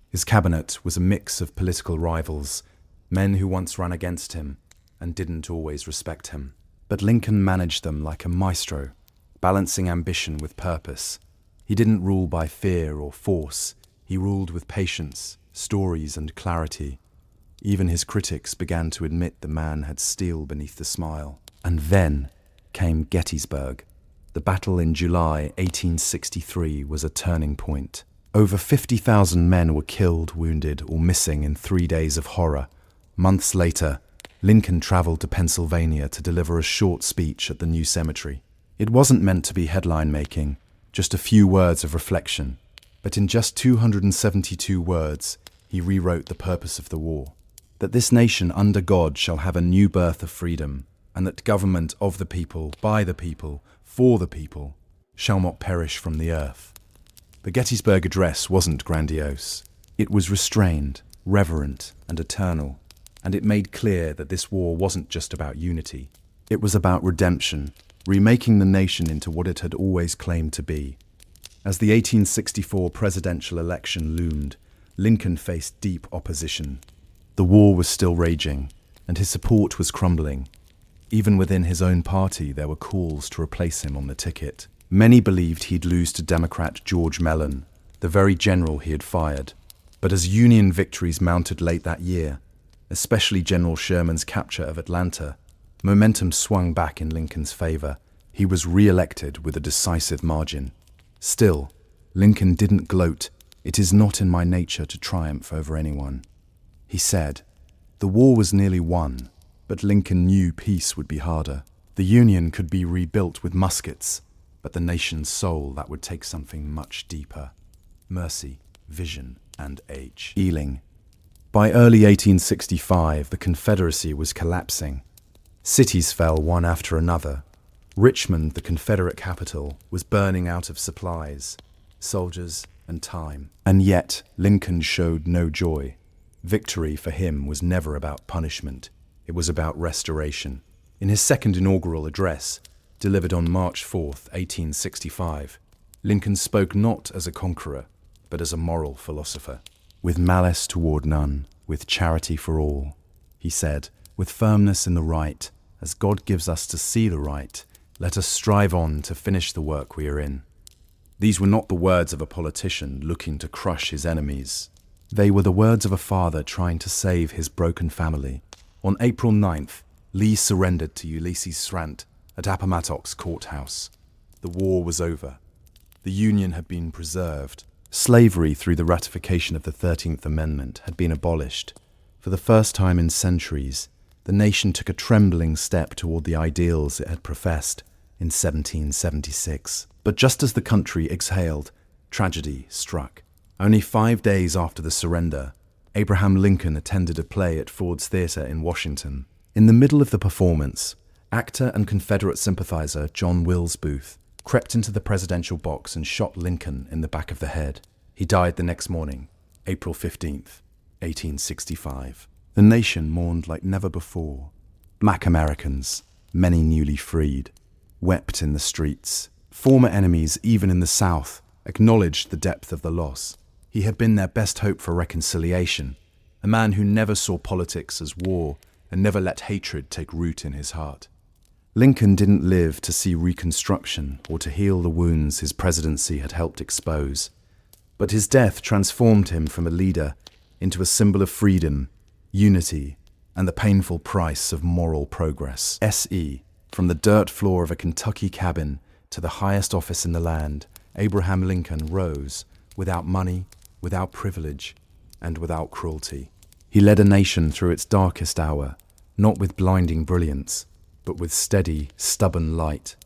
A: His cabinet was a mix of political rivals, men who once ran against him and didn't always respect him. But Lincoln managed them like a maestro, balancing ambition with purpose. He didn't rule by fear or force. He ruled with patience, stories, and clarity. Even his critics began to admit the man had steel beneath the smile. And then came Gettysburg. The battle in July 1863 was a turning point. Over 50,000 men were killed, wounded, or missing in 3 days of horror. Months later, Lincoln traveled to Pennsylvania to deliver a short speech at the new cemetery. It wasn't meant to be headline-making, just a few words of reflection. But in just 272 words, he rewrote the purpose of the war. That this nation under God shall have a new birth of freedom, and that government of the people, by the people, for the people, shall not perish from the earth. The Gettysburg Address wasn't grandiose. It was restrained, reverent, and eternal, and it made clear that this war wasn't just about unity. It was about redemption, remaking the nation into what it had always claimed to be. As the 1864 presidential election loomed, Lincoln faced deep opposition. The war was still raging, and his support was crumbling. Even within his own party, there were calls to replace him on the ticket. Many believed he'd lose to Democrat George Mellon, the very general he had fired. But as Union victories mounted late that year, especially General Sherman's capture of Atlanta, momentum swung back in Lincoln's favor. He was re-elected with a decisive margin. Still, Lincoln didn't gloat. "It is not in my nature to triumph over anyone." He said, the war was nearly won, but Lincoln knew peace would be harder. The Union could be rebuilt with muskets, but the nation's soul, that would take something much deeper. Mercy, vision, and age. Healing. By early 1865, the Confederacy was collapsing. Cities fell one after another. Richmond, the Confederate capital, was burning out of supplies, soldiers, and time. And yet, Lincoln showed no joy. Victory for him was never about punishment. It was about restoration. In his second inaugural address, delivered on March 4th, 1865, Lincoln spoke not as a conqueror, but as a moral philosopher. "With malice toward none, with charity for all," he said, "with firmness in the right, as God gives us to see the right, let us strive on to finish the work we are in." These were not the words of a politician looking to crush his enemies. They were the words of a father trying to save his broken family. On April 9th, Lee surrendered to Ulysses Grant at Appomattox Courthouse. The war was over. The Union had been preserved. Slavery, through the ratification of the 13th Amendment, had been abolished. For the first time in centuries, the nation took a trembling step toward the ideals it had professed in 1776. But just as the country exhaled, tragedy struck. Only 5 days after the surrender, Abraham Lincoln attended a play at Ford's Theatre in Washington. In the middle of the performance, actor and Confederate sympathizer John Wilkes Booth crept into the presidential box and shot Lincoln in the back of the head. He died the next morning, April 15th, 1865. The nation mourned like never before. Black Americans, many newly freed, wept in the streets. Former enemies, even in the South, acknowledged the depth of the loss. He had been their best hope for reconciliation, a man who never saw politics as war and never let hatred take root in his heart. Lincoln didn't live to see Reconstruction or to heal the wounds his presidency had helped expose, but his death transformed him from a leader into a symbol of freedom, unity, and the painful price of moral progress. S.E. From the dirt floor of a Kentucky cabin to the highest office in the land, Abraham Lincoln rose without money, without privilege, and without cruelty. He led a nation through its darkest hour, not with blinding brilliance, but with steady, stubborn light.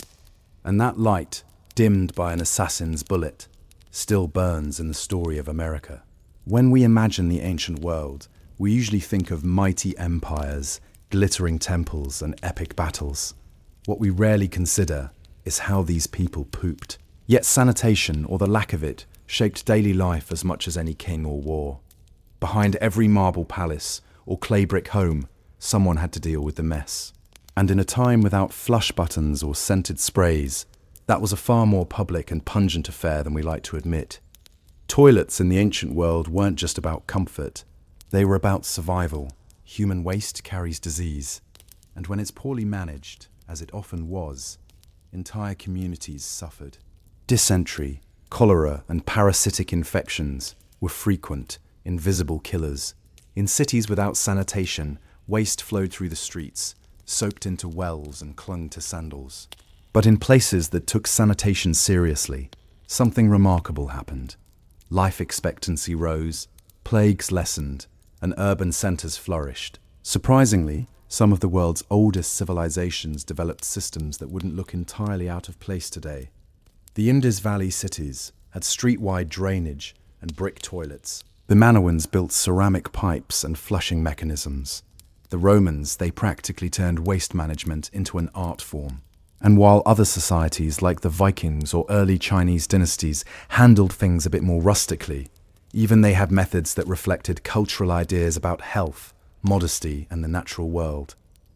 A: And that light, dimmed by an assassin's bullet, still burns in the story of America. When we imagine the ancient world, we usually think of mighty empires, glittering temples, and epic battles. What we rarely consider is how these people pooped. Yet sanitation, or the lack of it, shaped daily life as much as any king or war. Behind every marble palace or clay brick home, someone had to deal with the mess. And in a time without flush buttons or scented sprays, that was a far more public and pungent affair than we like to admit. Toilets in the ancient world weren't just about comfort, they were about survival. Human waste carries disease, and when it's poorly managed, as it often was, entire communities suffered. Dysentery, cholera, and parasitic infections were frequent, invisible killers. In cities without sanitation, waste flowed through the streets, soaked into wells and clung to sandals. But in places that took sanitation seriously, something remarkable happened. Life expectancy rose, plagues lessened, and urban centers flourished. Surprisingly, some of the world's oldest civilizations developed systems that wouldn't look entirely out of place today. The Indus Valley cities had street-wide drainage and brick toilets. The Minoans built ceramic pipes and flushing mechanisms. The Romans, they practically turned waste management into an art form. And while other societies like the Vikings or early Chinese dynasties handled things a bit more rustically, even they had methods that reflected cultural ideas about health, modesty, and the natural world.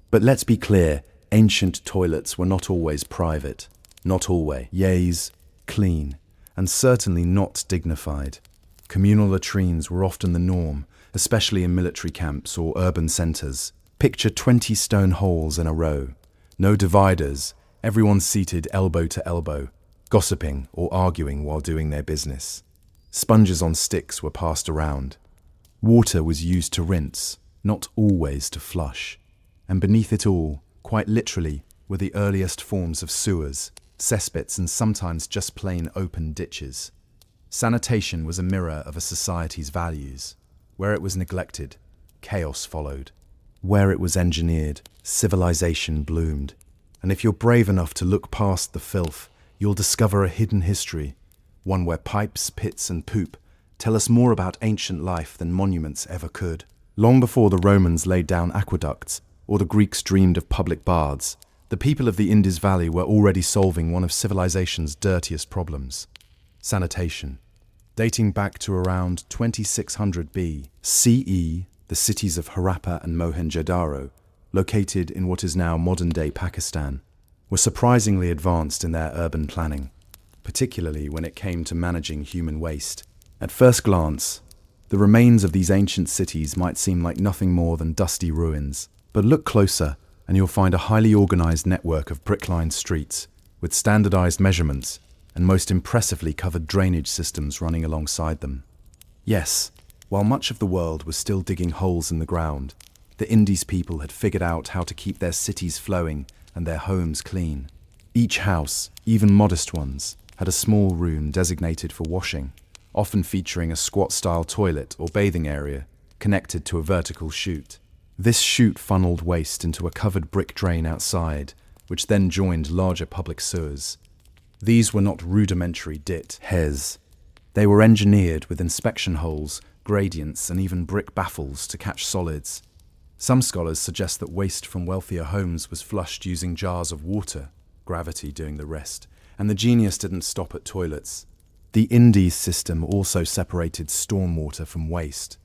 A: But let's be clear, ancient toilets were not always private. Not always clean, and certainly not dignified. Communal latrines were often the norm, especially in military camps or urban centres. Picture 20 stone holes in a row. No dividers, everyone seated elbow to elbow, gossiping or arguing while doing their business. Sponges on sticks were passed around. Water was used to rinse, not always to flush. And beneath it all, quite literally, were the earliest forms of sewers, cesspits, and sometimes just plain open ditches. Sanitation was a mirror of a society's values. Where it was neglected, chaos followed. Where it was engineered, civilization bloomed. And if you're brave enough to look past the filth, you'll discover a hidden history, one where pipes, pits, and poop tell us more about ancient life than monuments ever could. Long before the Romans laid down aqueducts, or the Greeks dreamed of public baths, the people of the Indus Valley were already solving one of civilization's dirtiest problems: sanitation. Dating back to around 2600 BCE, the cities of Harappa and Mohenjo-daro, located in what is now modern-day Pakistan, were surprisingly advanced in their urban planning, particularly when it came to managing human waste. At first glance, the remains of these ancient cities might seem like nothing more than dusty ruins, but look closer and you'll find a highly organized network of brick-lined streets with standardized measurements and most impressively covered drainage systems running alongside them. Yes, while much of the world was still digging holes in the ground, the Indies people had figured out how to keep their cities flowing and their homes clean. Each house, even modest ones, had a small room designated for washing, often featuring a squat-style toilet or bathing area connected to a vertical chute. This chute funneled waste into a covered brick drain outside, which then joined larger public sewers. These were not rudimentary hes. They were engineered with inspection holes, gradients, and even brick baffles to catch solids. Some scholars suggest that waste from wealthier homes was flushed using jars of water, gravity doing the rest, and the genius didn't stop at toilets. The Indies system also separated stormwater from waste.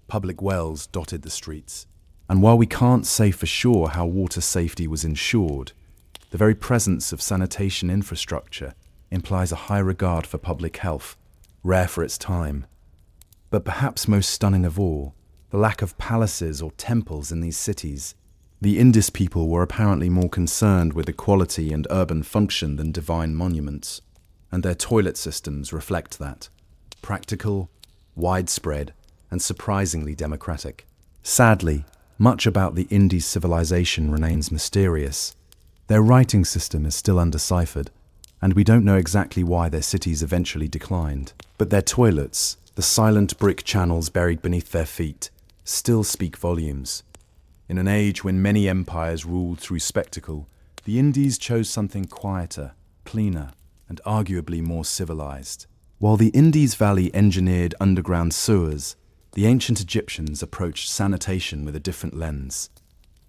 A: Public wells dotted the streets. And while we can't say for sure how water safety was ensured, the very presence of sanitation infrastructure implies a high regard for public health, rare for its time. But perhaps most stunning of all, the lack of palaces or temples in these cities. The Indus people were apparently more concerned with equality and urban function than divine monuments, and their toilet systems reflect that. Practical, widespread, and surprisingly democratic. Sadly, much about the Indus civilization remains mysterious. Their writing system is still undeciphered, and we don't know exactly why their cities eventually declined. But their toilets, the silent brick channels buried beneath their feet, still speak volumes. In an age when many empires ruled through spectacle, the Indus chose something quieter, cleaner, and arguably more civilized. While the Indus Valley engineered underground sewers, the ancient Egyptians approached sanitation with a different lens,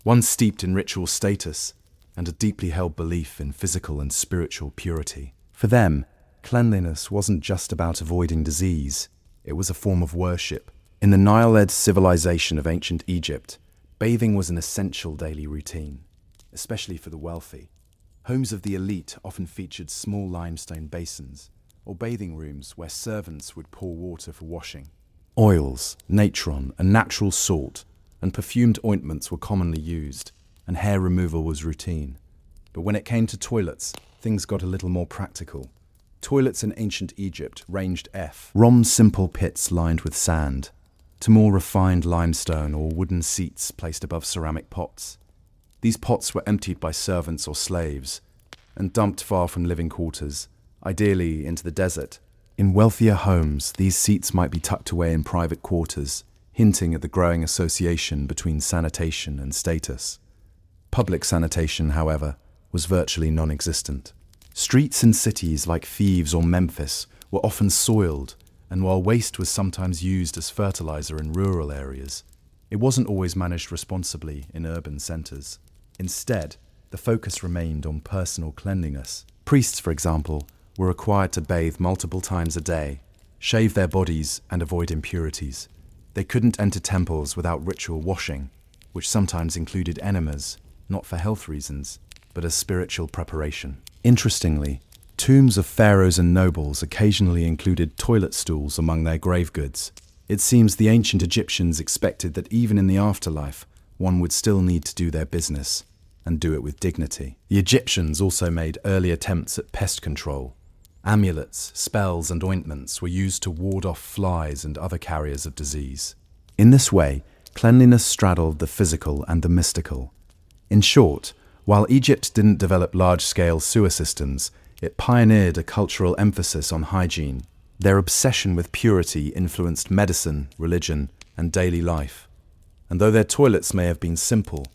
A: one steeped in ritual status and a deeply held belief in physical and spiritual purity. For them, cleanliness wasn't just about avoiding disease, it was a form of worship. In the Nile-led civilization of ancient Egypt, bathing was an essential daily routine, especially for the wealthy. Homes of the elite often featured small limestone basins, or bathing rooms where servants would pour water for washing. Oils, natron, a natural salt, and perfumed ointments were commonly used, and hair removal was routine. But when it came to toilets, things got a little more practical. Toilets in ancient Egypt ranged from simple pits lined with sand, to more refined limestone or wooden seats placed above ceramic pots. These pots were emptied by servants or slaves, and dumped far from living quarters, ideally into the desert. In wealthier homes, these seats might be tucked away in private quarters, hinting at the growing association between sanitation and status. Public sanitation, however, was virtually non-existent. Streets in cities like Thebes or Memphis were often soiled, and while waste was sometimes used as fertilizer in rural areas, it wasn't always managed responsibly in urban centers. Instead, the focus remained on personal cleanliness. Priests, for example, were required to bathe multiple times a day, shave their bodies, and avoid impurities. They couldn't enter temples without ritual washing, which sometimes included enemas, not for health reasons, but as spiritual preparation. Interestingly, tombs of pharaohs and nobles occasionally included toilet stools among their grave goods. It seems the ancient Egyptians expected that even in the afterlife, one would still need to do their business, and do it with dignity. The Egyptians also made early attempts at pest control. Amulets, spells, and ointments were used to ward off flies and other carriers of disease. In this way, cleanliness straddled the physical and the mystical. In short, while Egypt didn't develop large-scale sewer systems, it pioneered a cultural emphasis on hygiene. Their obsession with purity influenced medicine, religion, and daily life. And though their toilets may have been simple,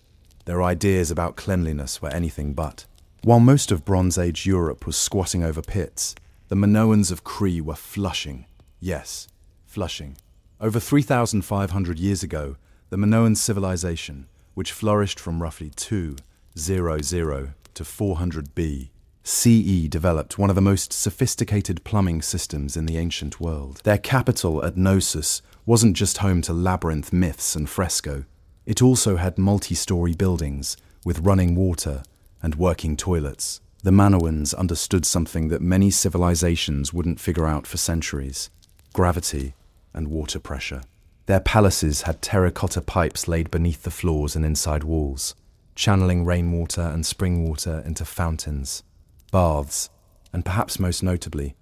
A: their ideas about cleanliness were anything but. While most of Bronze Age Europe was squatting over pits, the Minoans of Crete were flushing. Yes, flushing. Over 3,500 years ago, the Minoan civilization, which flourished from roughly 200 to 400 BCE, developed one of the most sophisticated plumbing systems in the ancient world. Their capital at Knossos wasn't just home to labyrinth myths and fresco. It also had multi-story buildings with running water and working toilets. The Minoans understood something that many civilizations wouldn't figure out for centuries: gravity and water pressure. Their palaces had terracotta pipes laid beneath the floors and inside walls, channeling rainwater and spring water into fountains, baths, and perhaps most notably,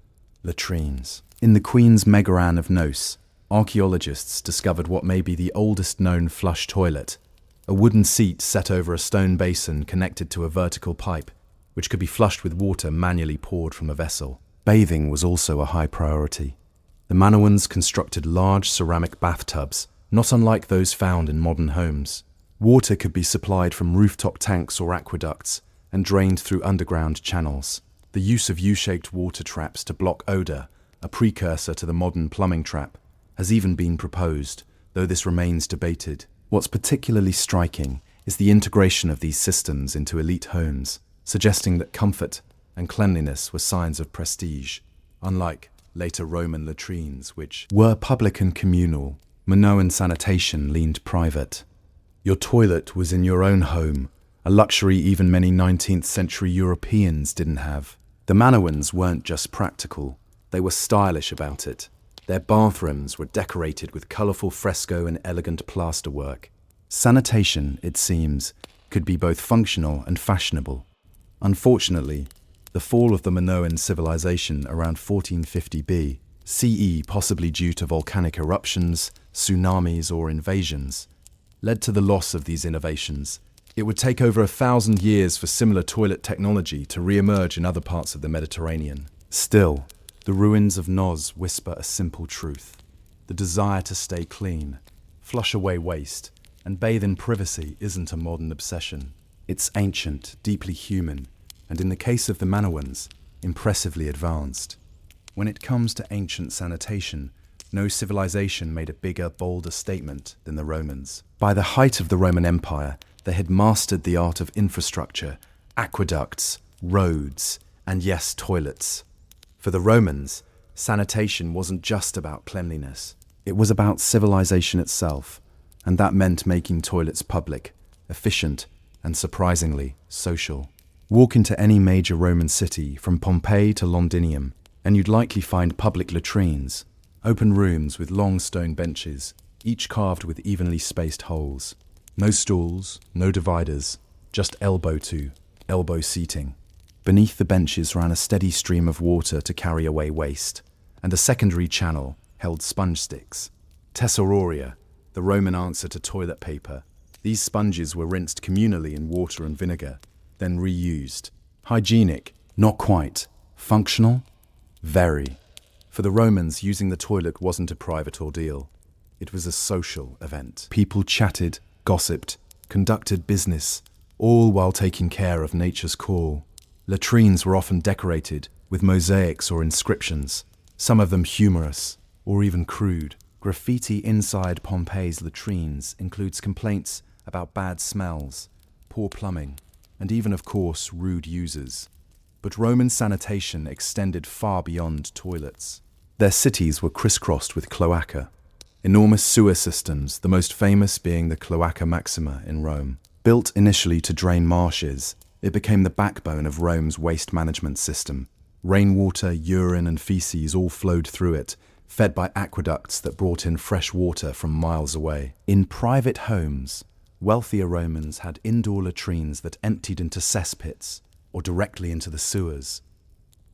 A: latrines. In the Queen's Megaran of Knos, archaeologists discovered what may be the oldest known flush toilet, a wooden seat set over a stone basin connected to a vertical pipe, which could be flushed with water manually poured from a vessel. Bathing was also a high priority. The Minoans constructed large ceramic bathtubs, not unlike those found in modern homes. Water could be supplied from rooftop tanks or aqueducts and drained through underground channels. The use of U-shaped water traps to block odor, a precursor to the modern plumbing trap, has even been proposed, though this remains debated. What's particularly striking is the integration of these systems into elite homes, suggesting that comfort and cleanliness were signs of prestige, unlike later Roman latrines, which were public and communal. Minoan sanitation leaned private. Your toilet was in your own home, a luxury even many 19th century Europeans didn't have. The Minoans weren't just practical, they were stylish about it. Their bathrooms were decorated with colourful fresco and elegant plasterwork. Sanitation, it seems, could be both functional and fashionable. Unfortunately, the fall of the Minoan civilization around 1450 CE, possibly due to volcanic eruptions, tsunamis, or invasions, led to the loss of these innovations. It would take over 1,000 years for similar toilet technology to re-emerge in other parts of the Mediterranean. Still, the ruins of Norse whisper a simple truth. The desire to stay clean, flush away waste, and bathe in privacy isn't a modern obsession. It's ancient, deeply human, and in the case of the Minoans, impressively advanced. When it comes to ancient sanitation, no civilization made a bigger, bolder statement than the Romans. By the height of the Roman Empire, they had mastered the art of infrastructure, aqueducts, roads, and yes, toilets. For the Romans, sanitation wasn't just about cleanliness. It was about civilization itself, and that meant making toilets public, efficient, and surprisingly social. Walk into any major Roman city, from Pompeii to Londinium, and you'd likely find public latrines, open rooms with long stone benches, each carved with evenly spaced holes. No stools, no dividers, just elbow seating. Beneath the benches ran a steady stream of water to carry away waste, and a secondary channel held sponge sticks. Tesauroria, the Roman answer to toilet paper. These sponges were rinsed communally in water and vinegar, then reused. Hygienic? Not quite. Functional? Very. For the Romans, using the toilet wasn't a private ordeal. It was a social event. People chatted, gossiped, conducted business, all while taking care of nature's call. Latrines were often decorated with mosaics or inscriptions, some of them humorous or even crude. Graffiti inside Pompeii's latrines includes complaints about bad smells, poor plumbing, and even, of course, rude users. But Roman sanitation extended far beyond toilets. Their cities were crisscrossed with cloaca, enormous sewer systems, the most famous being the Cloaca Maxima in Rome. Built initially to drain marshes, it became the backbone of Rome's waste management system. Rainwater, urine, and feces all flowed through it, fed by aqueducts that brought in fresh water from miles away. In private homes, wealthier Romans had indoor latrines that emptied into cesspits or directly into the sewers.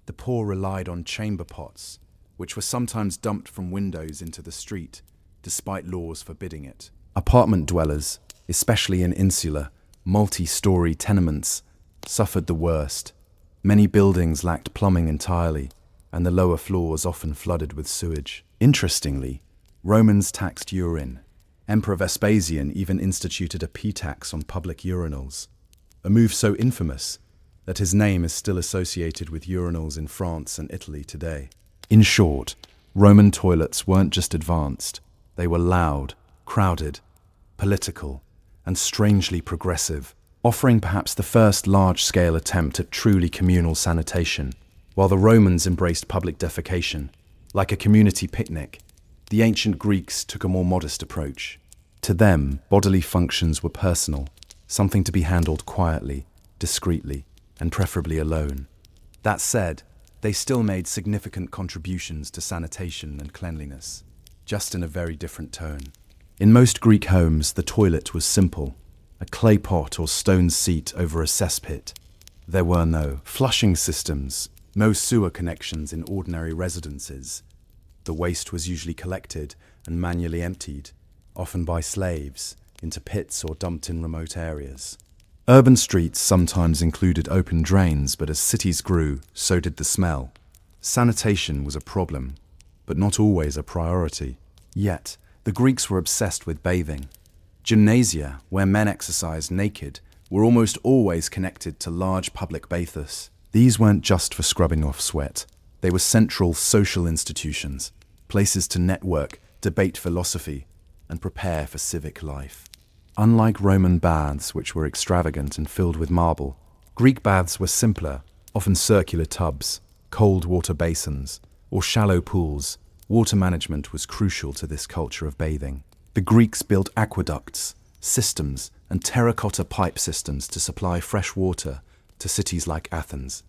A: The poor relied on chamber pots, which were sometimes dumped from windows into the street, despite laws forbidding it. Apartment dwellers, especially in insular, multi-story tenements, suffered the worst. Many buildings lacked plumbing entirely, and the lower floors often flooded with sewage. Interestingly, Romans taxed urine. Emperor Vespasian even instituted a p-tax on public urinals, a move so infamous that his name is still associated with urinals in France and Italy today. In short, Roman toilets weren't just advanced, they were loud, crowded, political, and strangely progressive, offering perhaps the first large-scale attempt at truly communal sanitation. While the Romans embraced public defecation, like a community picnic, the ancient Greeks took a more modest approach. To them, bodily functions were personal, something to be handled quietly, discreetly, and preferably alone. That said, they still made significant contributions to sanitation and cleanliness, just in a very different tone. In most Greek homes, the toilet was simple, a clay pot or stone seat over a cesspit. There were no flushing systems, no sewer connections in ordinary residences. The waste was usually collected and manually emptied, often by slaves, into pits or dumped in remote areas. Urban streets sometimes included open drains, but as cities grew, so did the smell. Sanitation was a problem, but not always a priority. Yet, the Greeks were obsessed with bathing. Gymnasia, where men exercised naked, were almost always connected to large public baths. These weren't just for scrubbing off sweat. They were central social institutions, places to network, debate philosophy, and prepare for civic life. Unlike Roman baths, which were extravagant and filled with marble, Greek baths were simpler, often circular tubs, cold water basins, or shallow pools. Water management was crucial to this culture of bathing. The Greeks built aqueducts, systems, and terracotta pipe systems to supply fresh water to cities like Athens.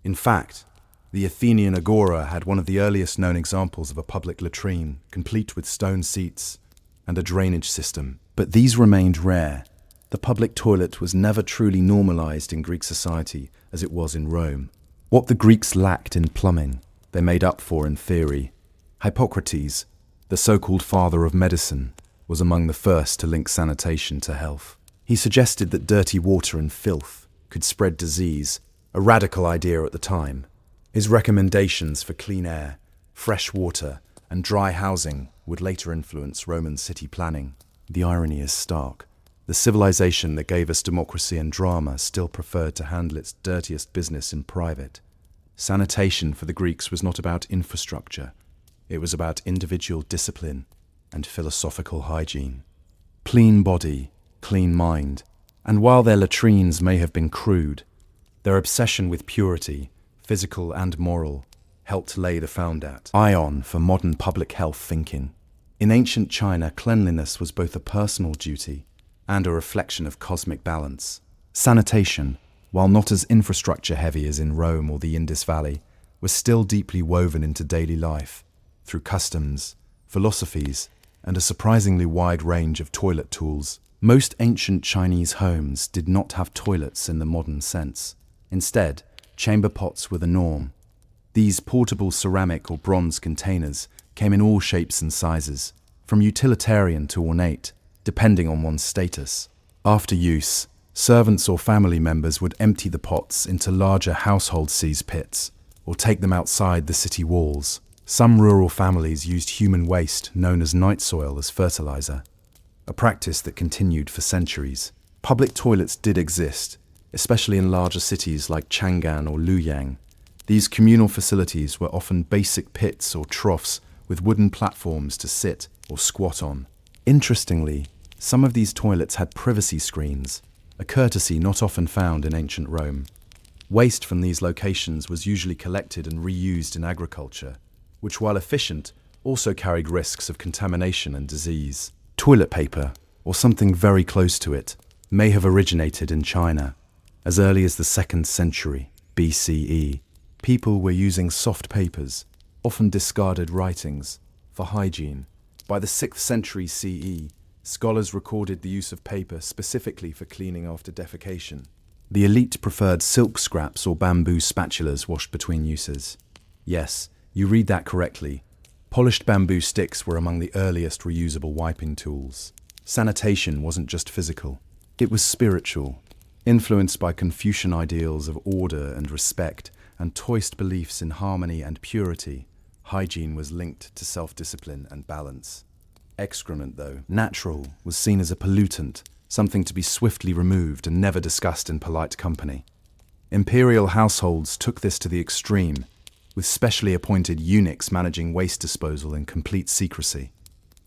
A: In fact, the Athenian agora had one of the earliest known examples of a public latrine, complete with stone seats and a drainage system. But these remained rare, The public toilet was never truly normalized in Greek society as it was in Rome. What the Greeks lacked in plumbing, they made up for in theory. Hippocrates, the so-called father of medicine, was among the first to link sanitation to health. He suggested that dirty water and filth could spread disease, a radical idea at the time. His recommendations for clean air, fresh water, and dry housing would later influence Roman city planning. The irony is stark. The civilization that gave us democracy and drama still preferred to handle its dirtiest business in private. Sanitation for the Greeks was not about infrastructure. It was about individual discipline and philosophical hygiene. Clean body, clean mind. And while their latrines may have been crude, their obsession with purity, physical and moral, helped lay the foundation for modern public health thinking. In ancient China, cleanliness was both a personal duty and a reflection of cosmic balance. Sanitation, while not as infrastructure-heavy as in Rome or the Indus Valley, was still deeply woven into daily life, through customs, philosophies, and a surprisingly wide range of toilet tools. Most ancient Chinese homes did not have toilets in the modern sense. Instead, chamber pots were the norm. These portable ceramic or bronze containers came in all shapes and sizes, from utilitarian to ornate, depending on one's status. After use, servants or family members would empty the pots into larger household cess pits, or take them outside the city walls. Some rural families used human waste known as night soil as fertilizer, a practice that continued for centuries. Public toilets did exist, especially in larger cities like Chang'an or Luoyang. These communal facilities were often basic pits or troughs with wooden platforms to sit or squat on. Interestingly, some of these toilets had privacy screens, a courtesy not often found in ancient Rome. Waste from these locations was usually collected and reused in agriculture, which, while efficient, also carried risks of contamination and disease. Toilet paper, or something very close to it, may have originated in China. As early as the 2nd century BCE, people were using soft papers, often discarded writings, for hygiene. By the 6th century CE, scholars recorded the use of paper specifically for cleaning after defecation. The elite preferred silk scraps or bamboo spatulas washed between uses. Yes, you read that correctly. Polished bamboo sticks were among the earliest reusable wiping tools. Sanitation wasn't just physical, it was spiritual. Influenced by Confucian ideals of order and respect and Taoist beliefs in harmony and purity, hygiene was linked to self-discipline and balance. Excrement, though natural, was seen as a pollutant, something to be swiftly removed and never discussed in polite company. Imperial households took this to the extreme, with specially appointed eunuchs managing waste disposal in complete secrecy.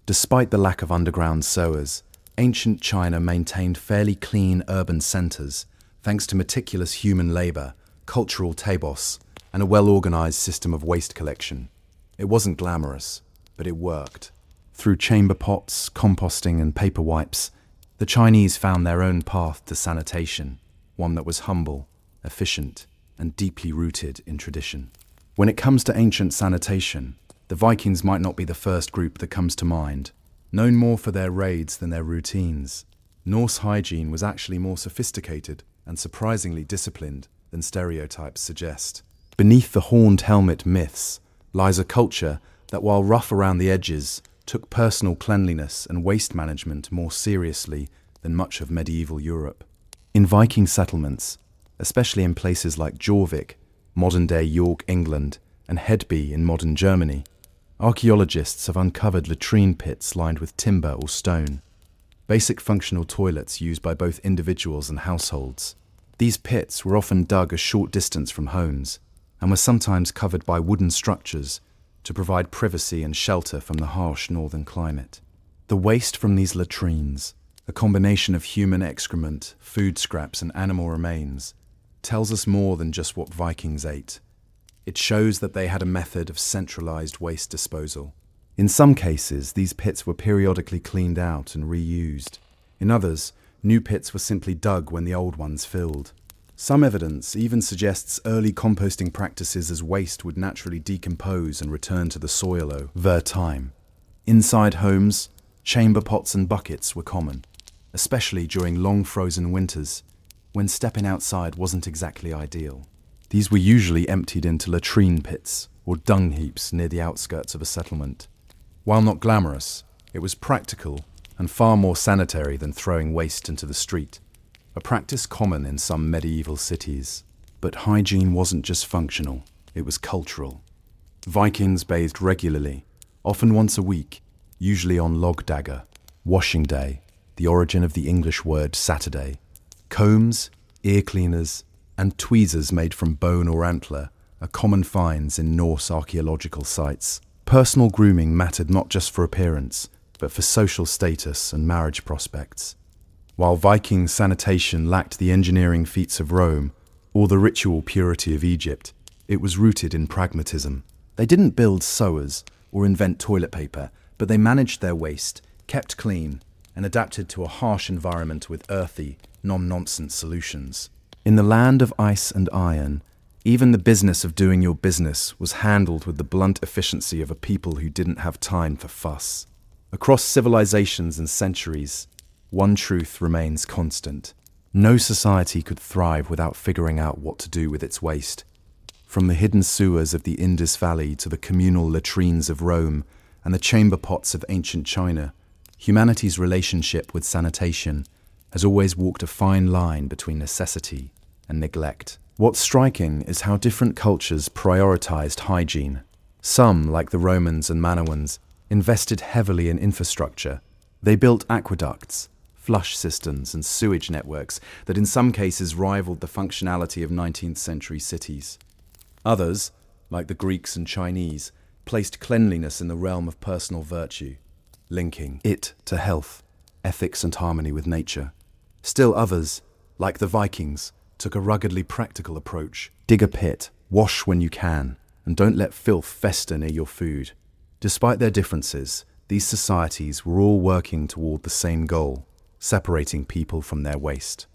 A: Despite the lack of underground sewers, ancient China maintained fairly clean urban centers thanks to meticulous human labor, cultural tabos, and a well-organized system of waste collection. It wasn't glamorous, but it worked. Through chamber pots, composting, and paper wipes, the Chinese found their own path to sanitation, one that was humble, efficient, and deeply rooted in tradition. When it comes to ancient sanitation, the Vikings might not be the first group that comes to mind. Known more for their raids than their routines, Norse hygiene was actually more sophisticated and surprisingly disciplined than stereotypes suggest. Beneath the horned helmet myths lies a culture that, while rough around the edges, took personal cleanliness and waste management more seriously than much of medieval Europe. In Viking settlements, especially in places like Jorvik, modern-day York, England, and Hedby in modern Germany, archaeologists have uncovered latrine pits lined with timber or stone, basic functional toilets used by both individuals and households. These pits were often dug a short distance from homes and were sometimes covered by wooden structures to provide privacy and shelter from the harsh northern climate. The waste from these latrines, a combination of human excrement, food scraps, and animal remains, tells us more than just what Vikings ate. It shows that they had a method of centralized waste disposal. In some cases, these pits were periodically cleaned out and reused. In others, new pits were simply dug when the old ones filled. Some evidence even suggests early composting practices as waste would naturally decompose and return to the soil over time. Inside homes, chamber pots and buckets were common. especially during long frozen winters, when stepping outside wasn't exactly ideal. These were usually emptied into latrine pits or dung heaps near the outskirts of a settlement. While not glamorous, it was practical and far more sanitary than throwing waste into the street, a practice common in some medieval cities. But hygiene wasn't just functional, it was cultural. Vikings bathed regularly, often once a week, usually on Logdagger, washing day, the origin of the English word Saturday. Combs, ear cleaners, and tweezers made from bone or antler are common finds in Norse archaeological sites. Personal grooming mattered not just for appearance, but for social status and marriage prospects. While Viking sanitation lacked the engineering feats of Rome or the ritual purity of Egypt, it was rooted in pragmatism. They didn't build sewers or invent toilet paper, but they managed their waste, kept clean, and adapted to a harsh environment with earthy, non-nonsense solutions. In the land of ice and iron, even the business of doing your business was handled with the blunt efficiency of a people who didn't have time for fuss. Across civilizations and centuries, one truth remains constant. No society could thrive without figuring out what to do with its waste. From the hidden sewers of the Indus Valley to the communal latrines of Rome and the chamber pots of ancient China, humanity's relationship with sanitation has always walked a fine line between necessity and neglect. What's striking is how different cultures prioritized hygiene. Some, like the Romans and Minoans, invested heavily in infrastructure. They built aqueducts, flush systems, and sewage networks that in some cases rivaled the functionality of 19th century cities. Others, like the Greeks and Chinese, placed cleanliness in the realm of personal virtue, linking it to health, ethics, and harmony with nature. Still others, like the Vikings, took a ruggedly practical approach. Dig a pit, wash when you can, and don't let filth fester near your food. Despite their differences, these societies were all working toward the same goal, separating people from their waste.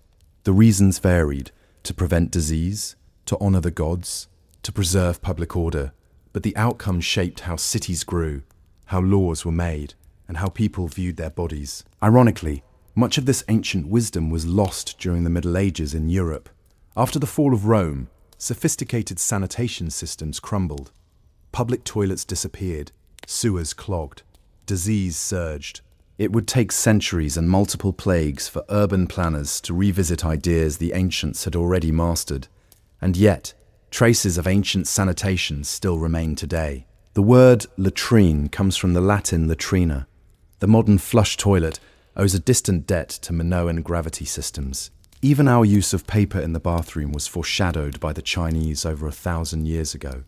A: The reasons varied: to prevent disease, to honor the gods, to preserve public order, but the outcome shaped how cities grew, how laws were made, and how people viewed their bodies. Ironically, much of this ancient wisdom was lost during the Middle Ages in Europe. After the fall of Rome, sophisticated sanitation systems crumbled. Public toilets disappeared, sewers clogged, disease surged. It would take centuries and multiple plagues for urban planners to revisit ideas the ancients had already mastered. And yet, traces of ancient sanitation still remain today. The word latrine comes from the Latin latrina. The modern flush toilet owes a distant debt to Minoan gravity systems. Even our use of paper in the bathroom was foreshadowed by the Chinese over 1,000 years ago.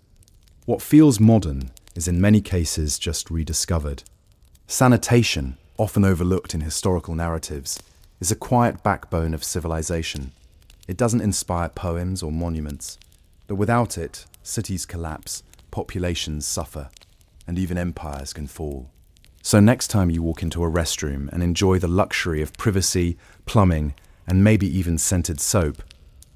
A: What feels modern is in many cases just rediscovered. Sanitation, often overlooked in historical narratives, is a quiet backbone of civilization. It doesn't inspire poems or monuments, but without it, cities collapse, populations suffer, and even empires can fall. So next time you walk into a restroom and enjoy the luxury of privacy, plumbing, and maybe even scented soap,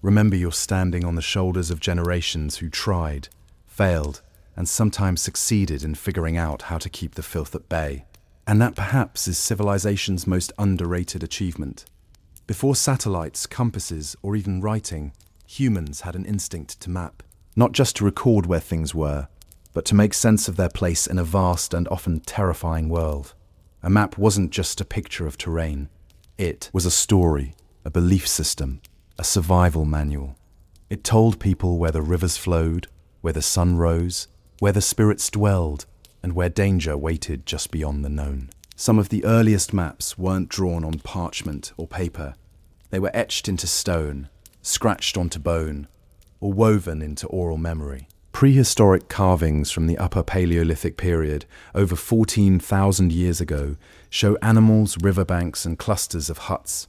A: remember you're standing on the shoulders of generations who tried, failed, and sometimes succeeded in figuring out how to keep the filth at bay. And that perhaps is civilization's most underrated achievement. Before satellites, compasses, or even writing, humans had an instinct to map, not just to record where things were, but to make sense of their place in a vast and often terrifying world. A map wasn't just a picture of terrain. It was a story, a belief system, a survival manual. It told people where the rivers flowed, where the sun rose, where the spirits dwelled, and where danger waited just beyond the known. Some of the earliest maps weren't drawn on parchment or paper. They were etched into stone, scratched onto bone, or woven into oral memory. Prehistoric carvings from the Upper Paleolithic period, over 14,000 years ago, show animals, riverbanks, and clusters of huts.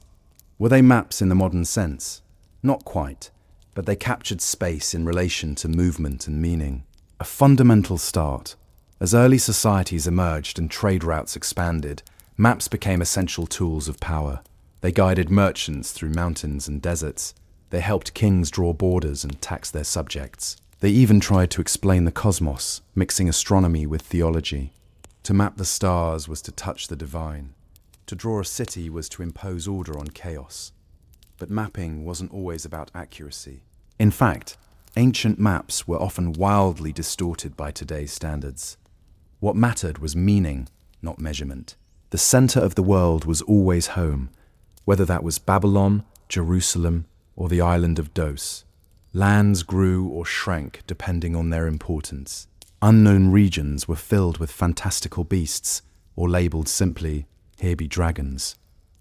A: Were they maps in the modern sense? Not quite, but they captured space in relation to movement and meaning. A fundamental start. As early societies emerged and trade routes expanded, maps became essential tools of power. They guided merchants through mountains and deserts. They helped kings draw borders and tax their subjects. They even tried to explain the cosmos, mixing astronomy with theology. To map the stars was to touch the divine. To draw a city was to impose order on chaos. But mapping wasn't always about accuracy. In fact, ancient maps were often wildly distorted by today's standards. What mattered was meaning, not measurement. The center of the world was always home, whether that was Babylon, Jerusalem, or the island of Dos. Lands grew or shrank depending on their importance. Unknown regions were filled with fantastical beasts, or labeled simply, "Here be dragons."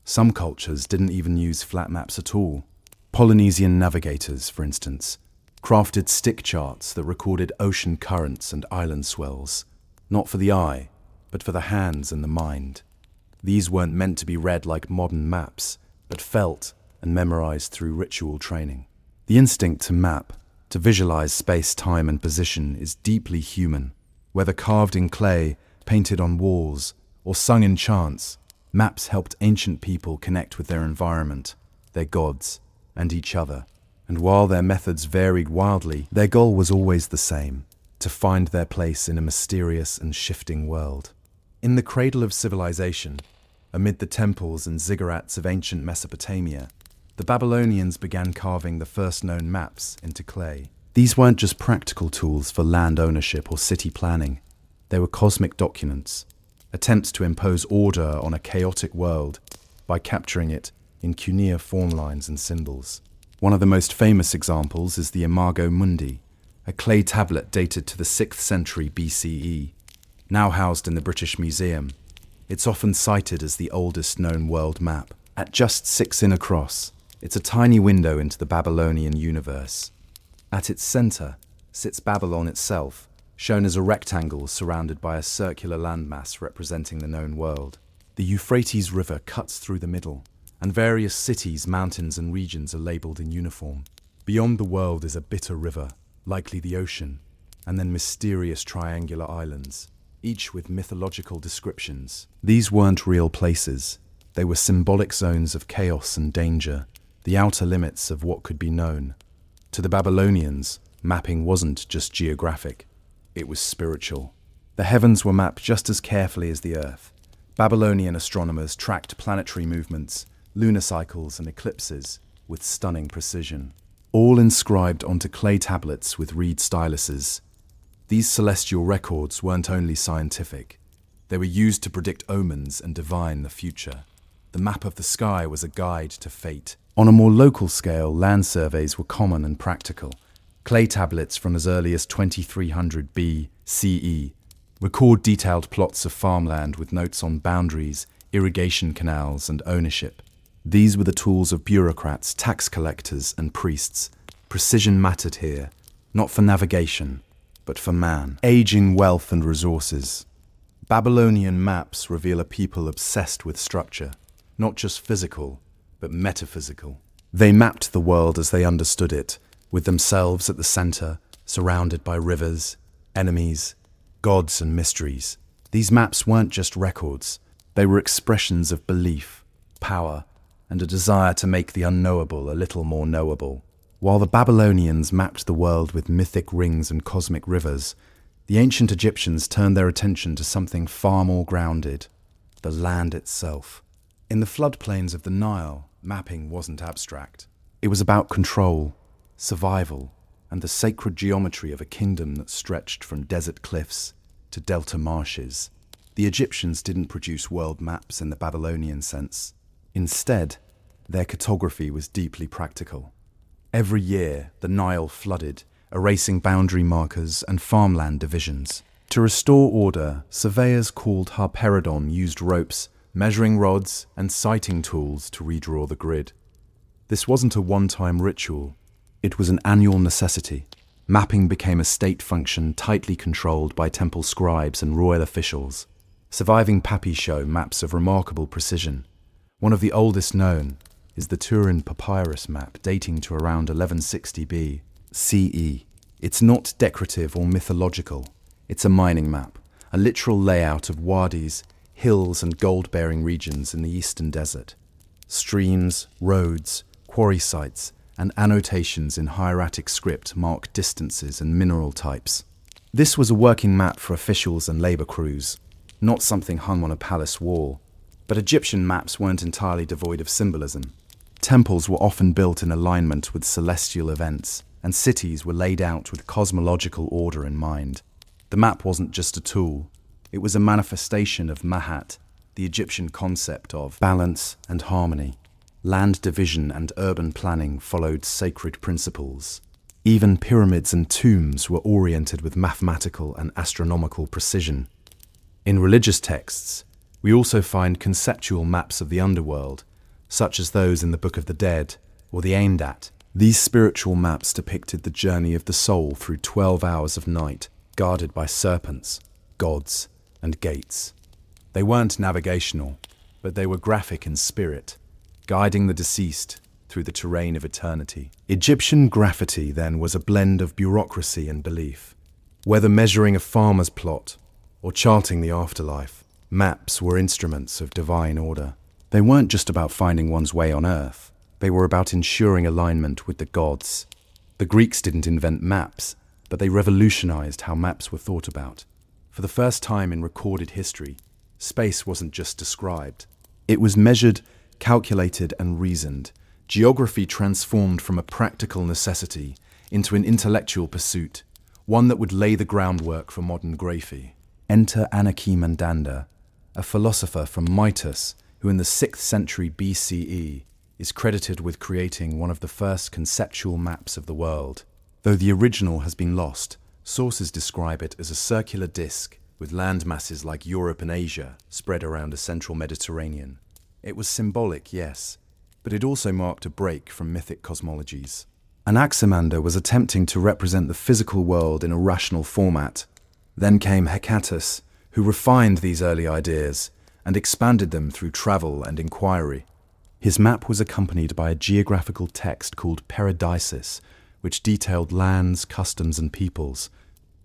A: Some cultures didn't even use flat maps at all. Polynesian navigators, for instance, crafted stick charts that recorded ocean currents and island swells, not for the eye, but for the hands and the mind. These weren't meant to be read like modern maps, but felt and memorized through ritual training. The instinct to map, to visualize space, time, and position is deeply human. Whether carved in clay, painted on walls, or sung in chants, maps helped ancient people connect with their environment, their gods, and each other. And while their methods varied wildly, their goal was always the same: to find their place in a mysterious and shifting world. In the cradle of civilization, amid the temples and ziggurats of ancient Mesopotamia, the Babylonians began carving the first known maps into clay. These weren't just practical tools for land ownership or city planning. They were cosmic documents, attempts to impose order on a chaotic world by capturing it in cuneiform lines and symbols. One of the most famous examples is the Imago Mundi, a clay tablet dated to the 6th century BCE, now housed in the British Museum. It's often cited as the oldest known world map. At just 6 in across, it's a tiny window into the Babylonian universe. At its center sits Babylon itself, shown as a rectangle surrounded by a circular landmass representing the known world. The Euphrates River cuts through the middle, and various cities, mountains, and regions are labeled in uniform. Beyond the world is a bitter river, likely the ocean, and then mysterious triangular islands, each with mythological descriptions. These weren't real places. They were symbolic zones of chaos and danger, the outer limits of what could be known. To the Babylonians, mapping wasn't just geographic, it was spiritual. The heavens were mapped just as carefully as the earth. Babylonian astronomers tracked planetary movements, lunar cycles, and eclipses with stunning precision, all inscribed onto clay tablets with reed styluses. These celestial records weren't only scientific, they were used to predict omens and divine the future. The map of the sky was a guide to fate. On a more local scale, land surveys were common and practical. Clay tablets from as early as 2300 BCE record detailed plots of farmland with notes on boundaries, irrigation canals, and ownership. These were the tools of bureaucrats, tax collectors, and priests. Precision mattered here, not for navigation, but for man. Aging wealth and resources. Babylonian maps reveal a people obsessed with structure, not just physical, but metaphysical. They mapped the world as they understood it, with themselves at the center, surrounded by rivers, enemies, gods, and mysteries. These maps weren't just records, they were expressions of belief, power, and a desire to make the unknowable a little more knowable. While the Babylonians mapped the world with mythic rings and cosmic rivers, the ancient Egyptians turned their attention to something far more grounded: the land itself. In the floodplains of the Nile, mapping wasn't abstract. It was about control, survival, and the sacred geometry of a kingdom that stretched from desert cliffs to delta marshes. The Egyptians didn't produce world maps in the Babylonian sense. Instead, their cartography was deeply practical. Every year, the Nile flooded, erasing boundary markers and farmland divisions. To restore order, surveyors called Harperidon used ropes, measuring rods, and sighting tools to redraw the grid. This wasn't a one-time ritual, it was an annual necessity. Mapping became a state function tightly controlled by temple scribes and royal officials. Surviving papy show maps of remarkable precision. One of the oldest known is the Turin papyrus map dating to around 1160 BCE. It's not decorative or mythological, it's a mining map, a literal layout of wadis, hills and gold-bearing regions in the eastern desert. Streams, roads, quarry sites, and annotations in hieratic script mark distances and mineral types. This was a working map for officials and labor crews, not something hung on a palace wall. But Egyptian maps weren't entirely devoid of symbolism. Temples were often built in alignment with celestial events, and cities were laid out with cosmological order in mind. The map wasn't just a tool, it was a manifestation of Mahat, the Egyptian concept of balance and harmony. Land division and urban planning followed sacred principles. Even pyramids and tombs were oriented with mathematical and astronomical precision. In religious texts, we also find conceptual maps of the underworld, such as those in the Book of the Dead or the Aendat. These spiritual maps depicted the journey of the soul through 12 hours of night, guarded by serpents, gods, and gates. They weren't navigational, but they were graphic in spirit, guiding the deceased through the terrain of eternity. Egyptian graffiti, then, was a blend of bureaucracy and belief. Whether measuring a farmer's plot or charting the afterlife, maps were instruments of divine order. They weren't just about finding one's way on earth. They were about ensuring alignment with the gods. The Greeks didn't invent maps, but they revolutionized how maps were thought about. For the first time in recorded history, space wasn't just described. It was measured, calculated, and reasoned. Geography transformed from a practical necessity into an intellectual pursuit, one that would lay the groundwork for modern graphy. Enter Anaximandanda, a philosopher from Mitus, who in the 6th century BCE is credited with creating one of the first conceptual maps of the world. Though the original has been lost, sources describe it as a circular disc with land masses like Europe and Asia spread around a central Mediterranean. It was symbolic, yes, but it also marked a break from mythic cosmologies. Anaximander was attempting to represent the physical world in a rational format. Then came Hecatus, who refined these early ideas and expanded them through travel and inquiry. His map was accompanied by a geographical text called Paradisus, which detailed lands, customs, and peoples.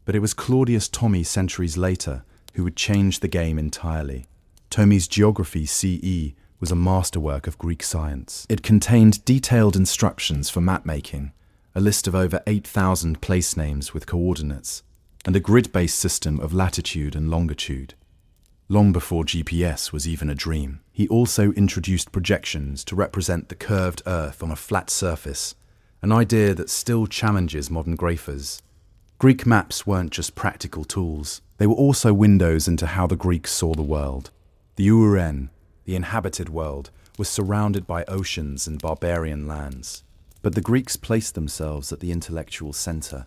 A: But it was Claudius Ptolemy centuries later who would change the game entirely. Ptolemy's Geography CE was a masterwork of Greek science. It contained detailed instructions for map-making, a list of over 8,000 place names with coordinates, and a grid-based system of latitude and longitude. Long before GPS was even a dream. He also introduced projections to represent the curved Earth on a flat surface, an idea that still challenges modern graphers. Greek maps weren't just practical tools, they were also windows into how the Greeks saw the world. The Uren, the inhabited world, was surrounded by oceans and barbarian lands. But the Greeks placed themselves at the intellectual center.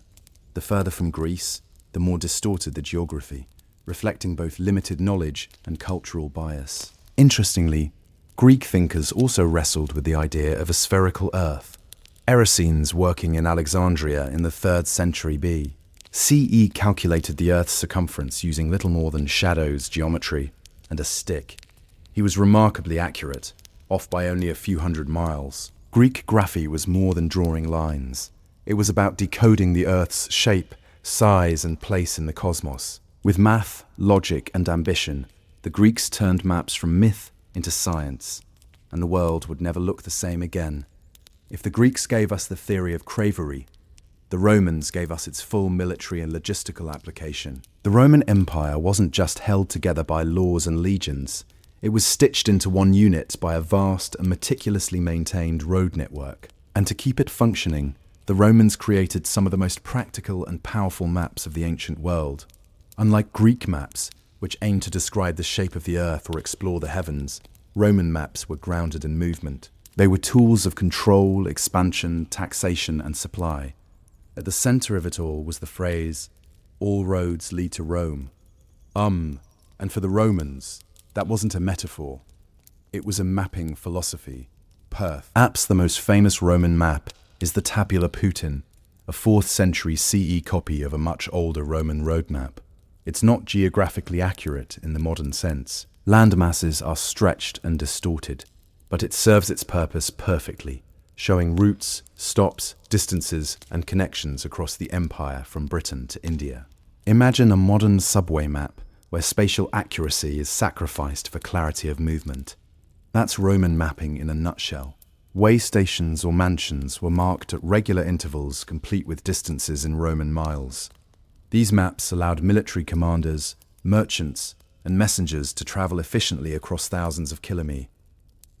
A: The further from Greece, the more distorted the geography, reflecting both limited knowledge and cultural bias. Interestingly, Greek thinkers also wrestled with the idea of a spherical Earth. Eratosthenes, working in Alexandria in the 3rd century CE, calculated the Earth's circumference using little more than shadows, geometry, and a stick. He was remarkably accurate, off by only a few hundred miles. Greek graphy was more than drawing lines. It was about decoding the Earth's shape, size, and place in the cosmos. With math, logic, and ambition, the Greeks turned maps from myth into science, and the world would never look the same again. If the Greeks gave us the theory of cravery, the Romans gave us its full military and logistical application. The Roman Empire wasn't just held together by laws and legions, it was stitched into one unit by a vast and meticulously maintained road network. And to keep it functioning, the Romans created some of the most practical and powerful maps of the ancient world. Unlike Greek maps, which aimed to describe the shape of the earth or explore the heavens, Roman maps were grounded in movement. They were tools of control, expansion, taxation, and supply. At the center of it all was the phrase, "All roads lead to Rome." And for the Romans, that wasn't a metaphor. It was a mapping philosophy. Perhaps the most famous Roman map is the Tabula Putin, a 4th century CE copy of a much older Roman road map. It's not geographically accurate in the modern sense. Land masses are stretched and distorted, but it serves its purpose perfectly, showing routes, stops, distances, and connections across the empire from Britain to India. Imagine a modern subway map where spatial accuracy is sacrificed for clarity of movement. That's Roman mapping in a nutshell. Way stations or mansions were marked at regular intervals, complete with distances in Roman miles. These maps allowed military commanders, merchants, and messengers to travel efficiently across thousands of kilometers.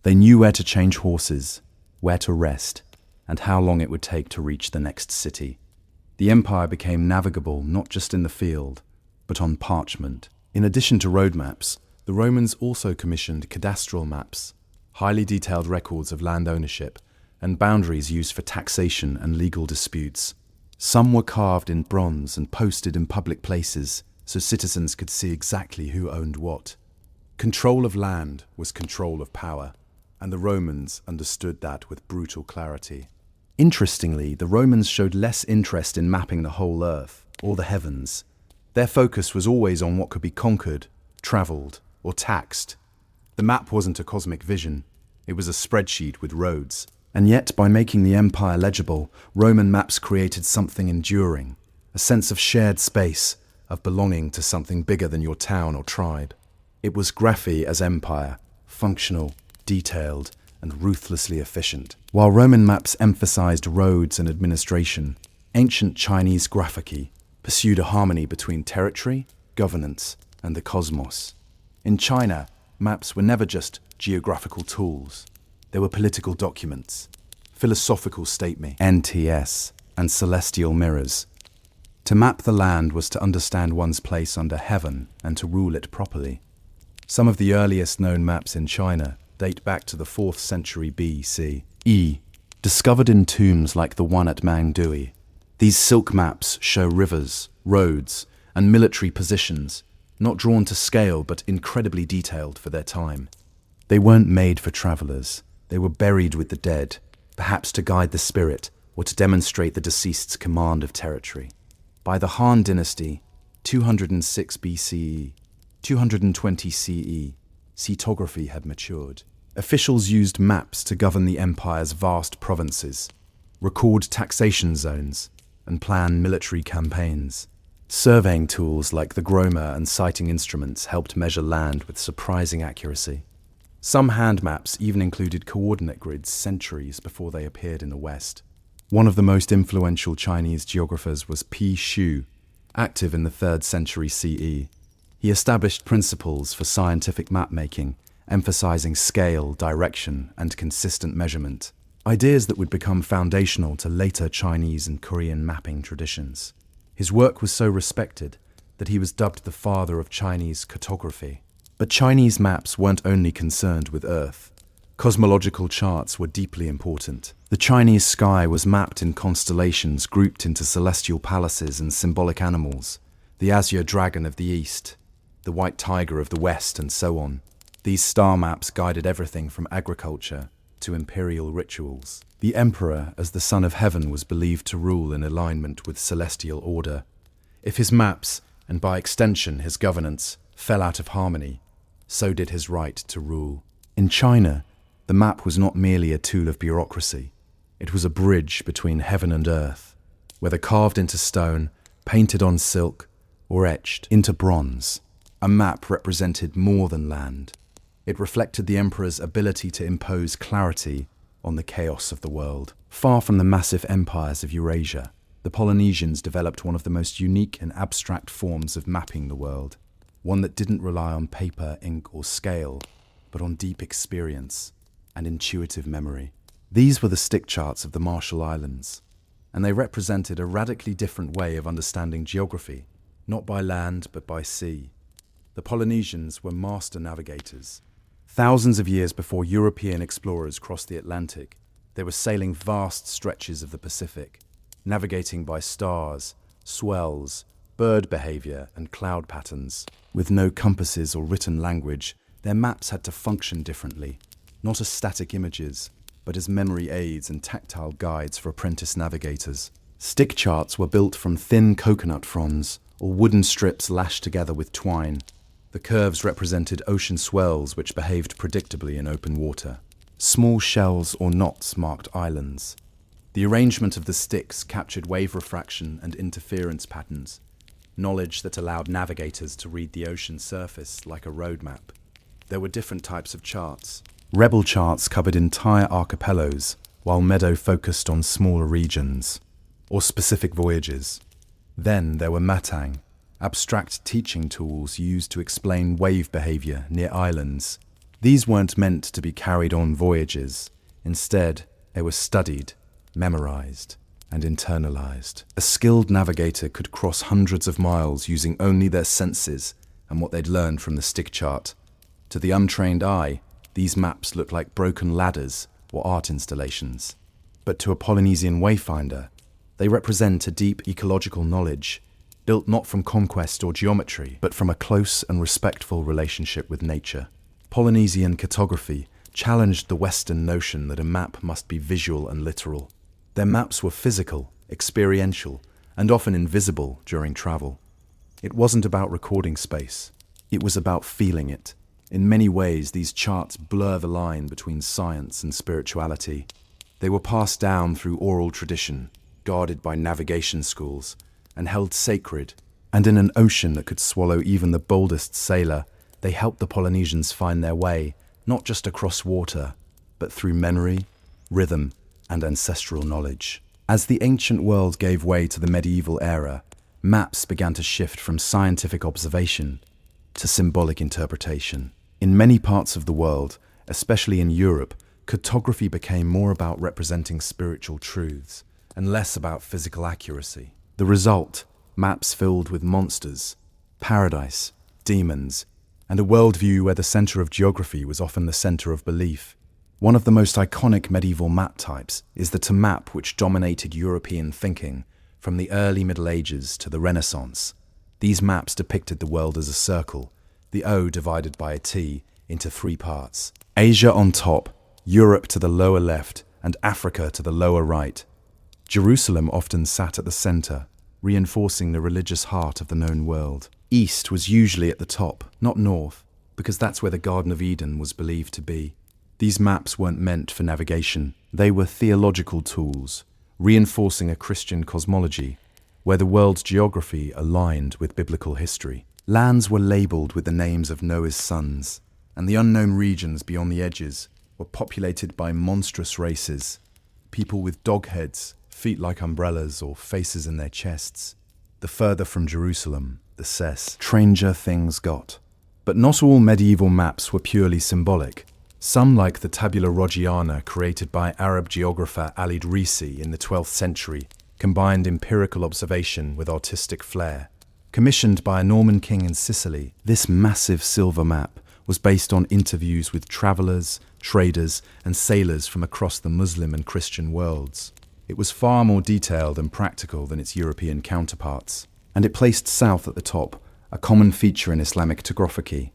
A: They knew where to change horses, where to rest, and how long it would take to reach the next city. The empire became navigable not just in the field, but on parchment. In addition to road maps, the Romans also commissioned cadastral maps, highly detailed records of land ownership, and boundaries used for taxation and legal disputes. Some were carved in bronze and posted in public places so citizens could see exactly who owned what. Control of land was control of power, and the Romans understood that with brutal clarity. Interestingly, the Romans showed less interest in mapping the whole earth or the heavens. Their focus was always on what could be conquered, travelled, or taxed. The map wasn't a cosmic vision, it was a spreadsheet with roads. And yet, by making the empire legible, Roman maps created something enduring, a sense of shared space, of belonging to something bigger than your town or tribe. It was graphy as empire, functional, detailed, and ruthlessly efficient. While Roman maps emphasized roads and administration, ancient Chinese graphicy pursued a harmony between territory, governance, and the cosmos. In China, maps were never just geographical tools. They were political documents, philosophical statements, NTS, and celestial mirrors. To map the land was to understand one's place under heaven and to rule it properly. Some of the earliest known maps in China date back to the 4th century BCE, discovered in tombs like the one at Mangdui. These silk maps show rivers, roads, and military positions, not drawn to scale but incredibly detailed for their time. They weren't made for travelers. They were buried with the dead, perhaps to guide the spirit or to demonstrate the deceased's command of territory. By the Han Dynasty, 206 BCE, 220 CE, cartography had matured. Officials used maps to govern the empire's vast provinces, record taxation zones, and plan military campaigns. Surveying tools like the Groma and sighting instruments helped measure land with surprising accuracy. Some hand maps even included coordinate grids centuries before they appeared in the West. One of the most influential Chinese geographers was Pi Shu, active in the 3rd century CE. He established principles for scientific map-making, emphasizing scale, direction, and consistent measurement, ideas that would become foundational to later Chinese and Korean mapping traditions. His work was so respected that he was dubbed the father of Chinese cartography. But Chinese maps weren't only concerned with Earth. Cosmological charts were deeply important. The Chinese sky was mapped in constellations grouped into celestial palaces and symbolic animals, the azure dragon of the east, the white tiger of the west, and so on. These star maps guided everything from agriculture to imperial rituals. The emperor, as the son of heaven, was believed to rule in alignment with celestial order. If his maps, and by extension his governance, fell out of harmony, so did his right to rule. In China, the map was not merely a tool of bureaucracy. It was a bridge between heaven and earth, whether carved into stone, painted on silk, or etched into bronze. A map represented more than land. It reflected the emperor's ability to impose clarity on the chaos of the world. Far from the massive empires of Eurasia, the Polynesians developed one of the most unique and abstract forms of mapping the world. One that didn't rely on paper, ink, or scale, but on deep experience and intuitive memory. These were the stick charts of the Marshall Islands, and they represented a radically different way of understanding geography, not by land but by sea. The Polynesians were master navigators. Thousands of years before European explorers crossed the Atlantic, they were sailing vast stretches of the Pacific, navigating by stars, swells, bird behavior, and cloud patterns. With no compasses or written language, their maps had to function differently, not as static images, but as memory aids and tactile guides for apprentice navigators. Stick charts were built from thin coconut fronds or wooden strips lashed together with twine. The curves represented ocean swells which behaved predictably in open water. Small shells or knots marked islands. The arrangement of the sticks captured wave refraction and interference patterns, knowledge that allowed navigators to read the ocean surface like a road map. There were different types of charts. Rebel charts covered entire archipelagos, while Meadow focused on smaller regions or specific voyages. Then there were matang, abstract teaching tools used to explain wave behavior near islands. These weren't meant to be carried on voyages. Instead, they were studied, memorized, and internalized. A skilled navigator could cross hundreds of miles using only their senses and what they'd learned from the stick chart. To the untrained eye, these maps look like broken ladders or art installations. But to a Polynesian wayfinder, they represent a deep ecological knowledge, built not from conquest or geometry, but from a close and respectful relationship with nature. Polynesian cartography challenged the Western notion that a map must be visual and literal. Their maps were physical, experiential, and often invisible during travel. It wasn't about recording space. It was about feeling it. In many ways, these charts blur the line between science and spirituality. They were passed down through oral tradition, guarded by navigation schools, and held sacred. And in an ocean that could swallow even the boldest sailor, they helped the Polynesians find their way, not just across water, but through memory, rhythm, and ancestral knowledge. As the ancient world gave way to the medieval era, maps began to shift from scientific observation to symbolic interpretation. In many parts of the world, especially in Europe, cartography became more about representing spiritual truths and less about physical accuracy. The result, maps filled with monsters, paradise, demons, and a worldview where the center of geography was often the center of belief. One of the most iconic medieval map types is the map which dominated European thinking from the early Middle Ages to the Renaissance. These maps depicted the world as a circle, the O divided by a T into three parts. Asia on top, Europe to the lower left, and Africa to the lower right. Jerusalem often sat at the center, reinforcing the religious heart of the known world. East was usually at the top, not north, because that's where the Garden of Eden was believed to be. These maps weren't meant for navigation. They were theological tools, reinforcing a Christian cosmology, where the world's geography aligned with biblical history. Lands were labeled with the names of Noah's sons, and the unknown regions beyond the edges were populated by monstrous races, people with dog heads, feet like umbrellas, or faces in their chests. The further from Jerusalem, the stranger things got. But not all medieval maps were purely symbolic. Some, like the Tabula Roggiana created by Arab geographer Ali Idrisi in the 12th century, combined empirical observation with artistic flair. Commissioned by a Norman king in Sicily, this massive silver map was based on interviews with travelers, traders, and sailors from across the Muslim and Christian worlds. It was far more detailed and practical than its European counterparts, and it placed south at the top, a common feature in Islamic topography.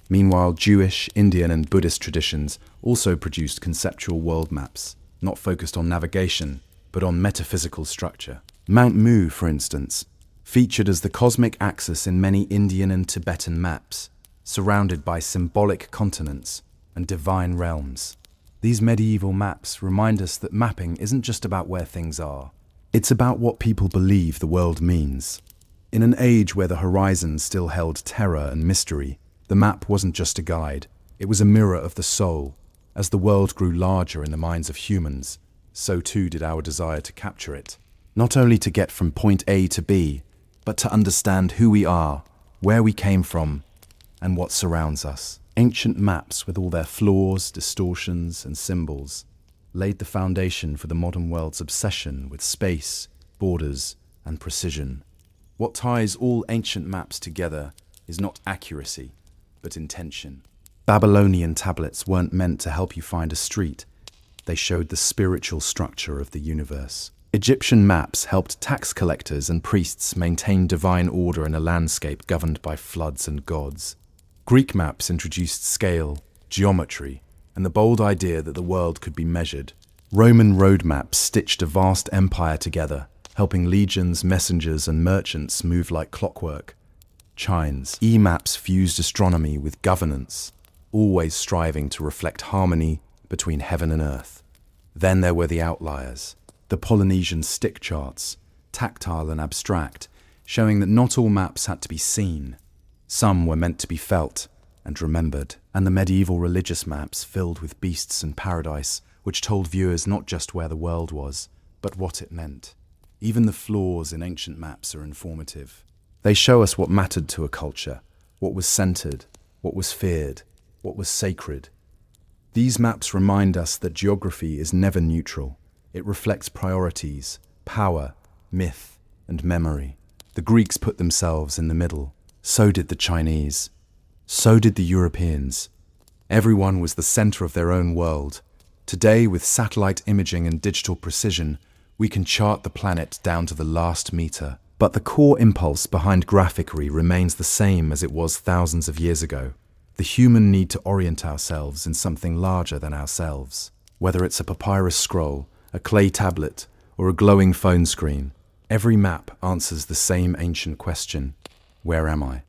A: Meanwhile, Jewish, Indian, and Buddhist traditions also produced conceptual world maps, not focused on navigation, but on metaphysical structure. Mount Mu, for instance, featured as the cosmic axis in many Indian and Tibetan maps, surrounded by symbolic continents and divine realms. These medieval maps remind us that mapping isn't just about where things are. It's about what people believe the world means. In an age where the horizon still held terror and mystery, the map wasn't just a guide, it was a mirror of the soul. As the world grew larger in the minds of humans, so too did our desire to capture it. Not only to get from point A to B, but to understand who we are, where we came from, and what surrounds us. Ancient maps, with all their flaws, distortions, and symbols, laid the foundation for the modern world's obsession with space, borders, and precision. What ties all ancient maps together is not accuracy, but intention. Babylonian tablets weren't meant to help you find a street. They showed the spiritual structure of the universe. Egyptian maps helped tax collectors and priests maintain divine order in a landscape governed by floods and gods. Greek maps introduced scale, geometry, and the bold idea that the world could be measured. Roman road maps stitched a vast empire together, helping legions, messengers, and merchants move like clockwork. Chines, E-maps fused astronomy with governance, always striving to reflect harmony between heaven and earth. Then there were the outliers, the Polynesian stick charts, tactile and abstract, showing that not all maps had to be seen. Some were meant to be felt and remembered, and the medieval religious maps filled with beasts and paradise, which told viewers not just where the world was, but what it meant. Even the flaws in ancient maps are informative. They show us what mattered to a culture, what was centered, what was feared, what was sacred. These maps remind us that geography is never neutral. It reflects priorities, power, myth, and memory. The Greeks put themselves in the middle. So did the Chinese. So did the Europeans. Everyone was the center of their own world. Today, with satellite imaging and digital precision, we can chart the planet down to the last meter. But the core impulse behind graphicry remains the same as it was thousands of years ago. The human need to orient ourselves in something larger than ourselves. Whether it's a papyrus scroll, a clay tablet, or a glowing phone screen, every map answers the same ancient question: where am I?